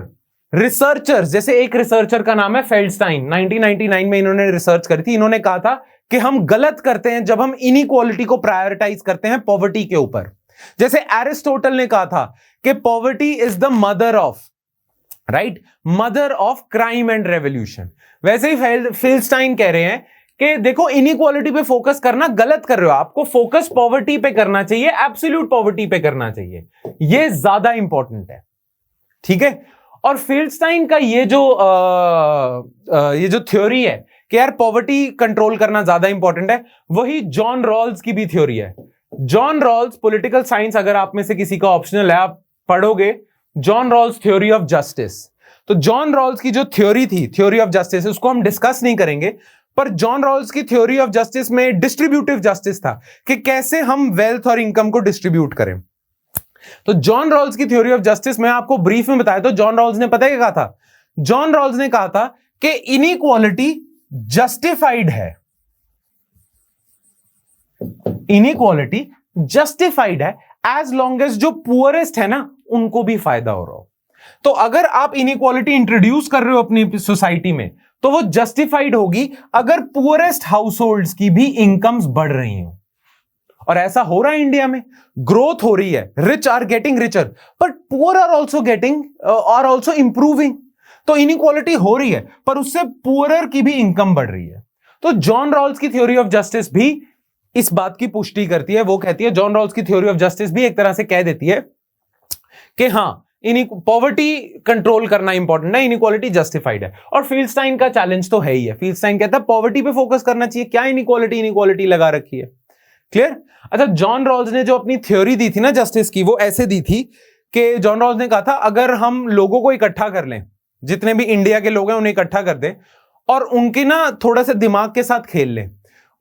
रिसर्चर्स, जैसे एक रिसर्चर का नाम है फेल्डस्टाइन, 1999 में इन्होंने रिसर्च करी थी। इन्होंने कहा था कि हम गलत करते हैं जब हम इनइक्वालिटी को प्रायोरिटाइज करते हैं पॉवर्टी के ऊपर। जैसे एरिस्टोटल ने कहा था कि poverty is the mother of, right, mother of crime and revolution. वैसे ही फेल्डस्टाइन कह रहे हैं कि देखो इनइक्वालिटी पे फोकस करना गलत कर रहे हो, आपको फोकस पॉवर्टी पे करना चाहिए, एब्सोल्यूट पॉवर्टी पे करना चाहिए, ये ज्यादा इंपॉर्टेंट है, ठीक है? और फेल्डस्टाइन का ये जो थ्योरी है कि यार पॉवर्टी कंट्रोल करना ज्यादा इंपॉर्टेंट है, वही जॉन रॉल्स की भी थ्योरी है। जॉन रॉल्स, पॉलिटिकल साइंस अगर आप में से किसी का ऑप्शनल है, आप पढ़ोगे John Rawls theory of justice. तो जॉन रॉल्स की जो थ्योरी थी, थ्योरी ऑफ जस्टिस, उसको हम डिस्कस नहीं करेंगे, पर जॉन रॉल्स की थ्योरी ऑफ जस्टिस में डिस्ट्रीब्यूटिव जस्टिस था कि कैसे हम वेल्थ और इनकम को डिस्ट्रीब्यूट करें। तो जॉन रॉल्स की थ्योरी ऑफ जस्टिस में आपको ब्रीफ में बताया, तो जॉन रॉल्स ने पता क्या कहा था? जॉन रॉल्स ने कहा था कि इनइक्वालिटी जस्टिफाइड है, इनइक्वालिटी जस्टिफाइड है एज लॉन्ग एज जो पुअरेस्ट है ना उनको भी फायदा हो रहा हो। तो अगर आप इनइक्वालिटी इंट्रोड्यूस कर रहे हो अपनी सोसाइटी में तो वो जस्टिफाइड होगी अगर पुअरेस्ट हाउस होल्ड्स की भी इनकम्स बढ़ रही हो। और ऐसा हो रहा है इंडिया में, ग्रोथ हो रही है, rich are getting richer but poor are also improving. तो इनइक्वालिटी हो रही है पर उससे पुअरर की भी इनकम बढ़ रही है। तो जॉन रॉल्स की थ्योरी ऑफ जस्टिस भी इस बात की पुष्टि करती है। वो कहती है, जॉन रॉल्स की थ्योरी ऑफ जस्टिस भी एक तरह से कह देती है कि हां, पॉवर्टी कंट्रोल करना इंपॉर्टेंट है, इनइक्वालिटी जस्टिफाइड है। और फील्डस्टाइन का चैलेंज तो है ही है। फील्डस्टाइन कहता है पॉवर्टी पे फोकस करना चाहिए, क्या इनइक्वालिटी लगा रखी है। क्लियर? अच्छा, जॉन रॉल्स ने जो अपनी थ्योरी दी थी ना जस्टिस की, वो ऐसे दी थी कि जॉन रॉल्स ने कहा था अगर हम लोगों को इकट्ठा कर लें, जितने भी इंडिया के लोग हैं उन्हें इकट्ठा कर दें और उनके ना थोड़ा सा दिमाग के साथ खेल लें,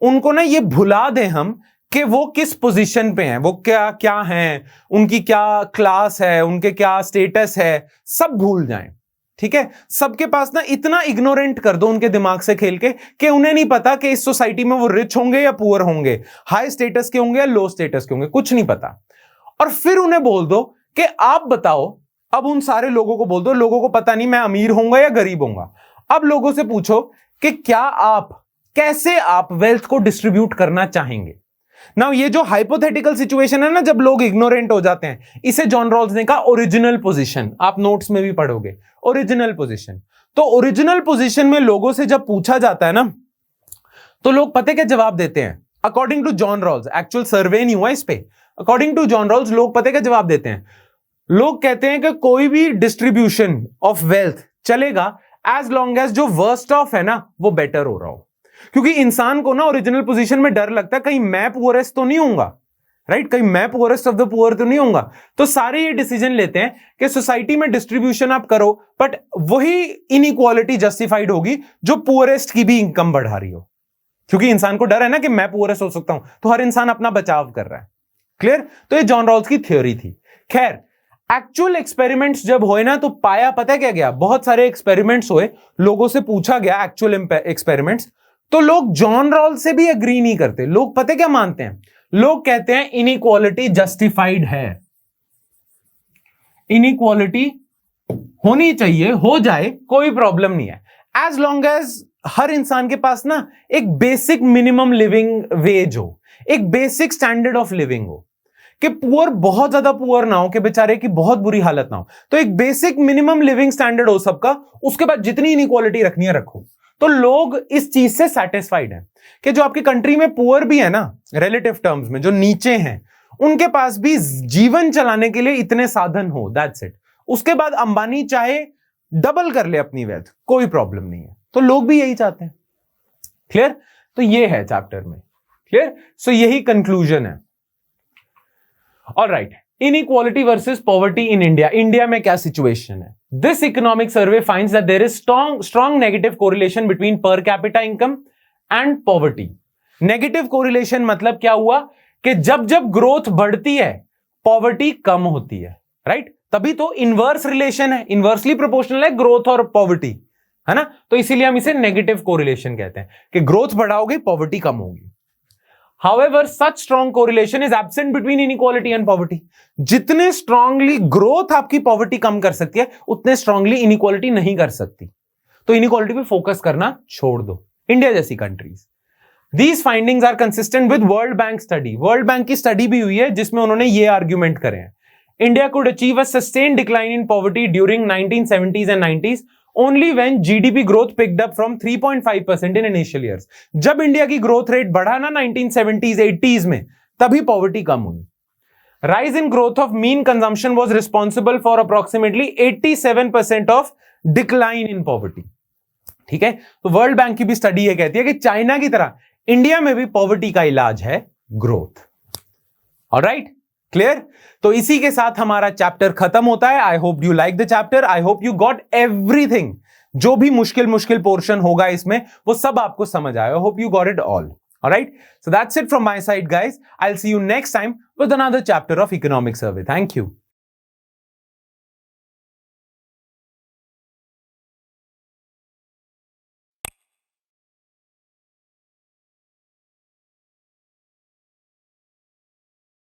उनको ना ये भुला दें हम कि वो किस पोजीशन पे हैं, वो क्या क्या हैं, उनकी क्या क्लास है, उनके क्या स्टेटस है, सब भूल जाएं। ठीक है, सबके पास ना इतना इग्नोरेंट कर दो उनके दिमाग से खेल के कि उन्हें नहीं पता कि इस सोसाइटी में वो रिच होंगे या पुअर होंगे, हाई स्टेटस के होंगे या लो स्टेटस के होंगे, कुछ नहीं पता। और फिर उन्हें बोल दो कि आप बताओ, अब उन सारे लोगों को बोल दो, लोगों को पता नहीं मैं अमीर होऊंगा या गरीब होऊंगा, अब लोगों से पूछो कि कैसे आप वेल्थ को डिस्ट्रीब्यूट करना चाहेंगे। नाउ ये जो हाइपोथेटिकल सिचुएशन है ना, जब लोग इग्नोरेंट हो जाते हैं, इसे जॉन रॉल्स ने कहा ओरिजिनल पोजीशन। आप नोट्स में भी पढ़ोगे ओरिजिनल पोजीशन। तो ओरिजिनल पोजीशन में लोगों से जब पूछा जाता है ना, तो लोग पते क्या जवाब देते हैं according to John Rawls. Actual survey नहीं हुआ इस पे। अकॉर्डिंग टू जॉन रॉल्स लोग पते क्या जवाब देते हैं, लोग कहते हैं कि कोई भी डिस्ट्रीब्यूशन ऑफ वेल्थ चलेगा एज लॉन्ग एज जो वर्स्ट ऑफ है ना वो बेटर हो रहा हो। क्योंकि इंसान को ना ओरिजिनल पोजीशन में डर लगता है कहीं मैं पुअरेस्ट तो नहीं होऊंगा, राइट, कहीं मैं पुअरेस्ट ऑफ द पुअर तो नहीं होऊंगा। तो सारे ये डिसीजन लेते हैं कि सोसाइटी में डिस्ट्रीब्यूशन आप करो बट वही इनइक्वालिटी जस्टिफाइड होगी जो पुअरेस्ट की भी इनकम बढ़ा रही हो। क्योंकि इंसान को डर है ना कि मैं पुअरेस्ट हो सकता हूं, तो हर इंसान अपना बचाव कर रहा है। क्लियर? तो ये जॉन रॉल्स की थ्योरी थी। खैर, एक्चुअल एक्सपेरिमेंट्स जब हुए ना तो पाया पता क्या गया, बहुत सारे एक्सपेरिमेंट्स हुए, लोगों से पूछा गया एक्चुअल एक्सपेरिमेंट्स, तो लोग जॉन रॉल्स से भी एग्री नहीं करते। लोग पता क्या मानते हैं, लोग कहते हैं इनइक्वालिटी जस्टिफाइड है, इनइक्वालिटी होनी चाहिए, हो जाए कोई प्रॉब्लम नहीं है, एज लॉन्ग एज हर इंसान के पास ना एक बेसिक मिनिमम लिविंग वेज हो, एक बेसिक स्टैंडर्ड ऑफ लिविंग हो, कि पुअर बहुत ज्यादा पुअर ना हो, कि बेचारे की बहुत बुरी हालत ना हो। तो एक बेसिक मिनिमम लिविंग स्टैंडर्ड हो सबका, उसके बाद जितनी इनइक्वालिटी रखनी है रखो। तो लोग इस चीज से सैटिस्फाइड हैं कि जो आपकी कंट्री में पुअर भी है ना, रिलेटिव टर्म्स में जो नीचे हैं, उनके पास भी जीवन चलाने के लिए इतने साधन हो, दैट्स इट। उसके बाद अंबानी चाहे डबल कर ले अपनी वेल्थ, कोई प्रॉब्लम नहीं है। तो लोग भी यही चाहते हैं। क्लियर? तो ये है चैप्टर में। क्लियर? सो यही कंक्लूजन है। Alright, inequality versus poverty in India. India में क्या सिचुएशन है? This economic survey finds that there is strong negative correlation between per capita income and poverty. Negative correlation मतलब क्या हुआ कि जब जब ग्रोथ बढ़ती है पॉवर्टी कम होती है, राइट? तभी तो इनवर्स रिलेशन है, इनवर्सली प्रोपोर्शनल है ग्रोथ और पॉवर्टी, है ना? तो इसीलिए हम इसे नेगेटिव कोरिलेशन कहते हैं कि ग्रोथ बढ़ाओगे पॉवर्टी कम होगी। However, such strong correlation is absent between inequality and poverty. जितने strongly growth आपकी poverty कम कर सकती है, उतने strongly inequality नहीं कर सकती। तो inequality पे फोकस करना छोड़ दो। इंडिया जैसी countries, These findings are consistent with World Bank study. World Bank की स्टडी भी हुई है जिसमें उन्होंने ये आर्ग्यूमेंट करे हैं। India could achieve a sustained decline in poverty during 1970s and 90s only when GDP growth picked up from 3.5% in initial years. जब इंडिया की ग्रोथ रेट बढ़ा ना 1970s 80s में, तभी पॉवर्टी कम हुई। Rise in growth of mean consumption was responsible for approximately 87% of decline in poverty. ठीक है? तो वर्ल्ड बैंक की भी स्टडी ये कहती है कि चाइना की तरह इंडिया में भी पॉवर्टी का इलाज है ग्रोथ। ऑलराइट? क्लियर? तो इसी के साथ हमारा चैप्टर खत्म होता है। I hope you like the chapter, I hope you got everything. जो भी मुश्किल पोर्शन होगा इसमें वो सब आपको समझ आया। I hope you got it all. Alright, so that's it from my side guys. I will see you next time with another chapter of economic survey. Thank you.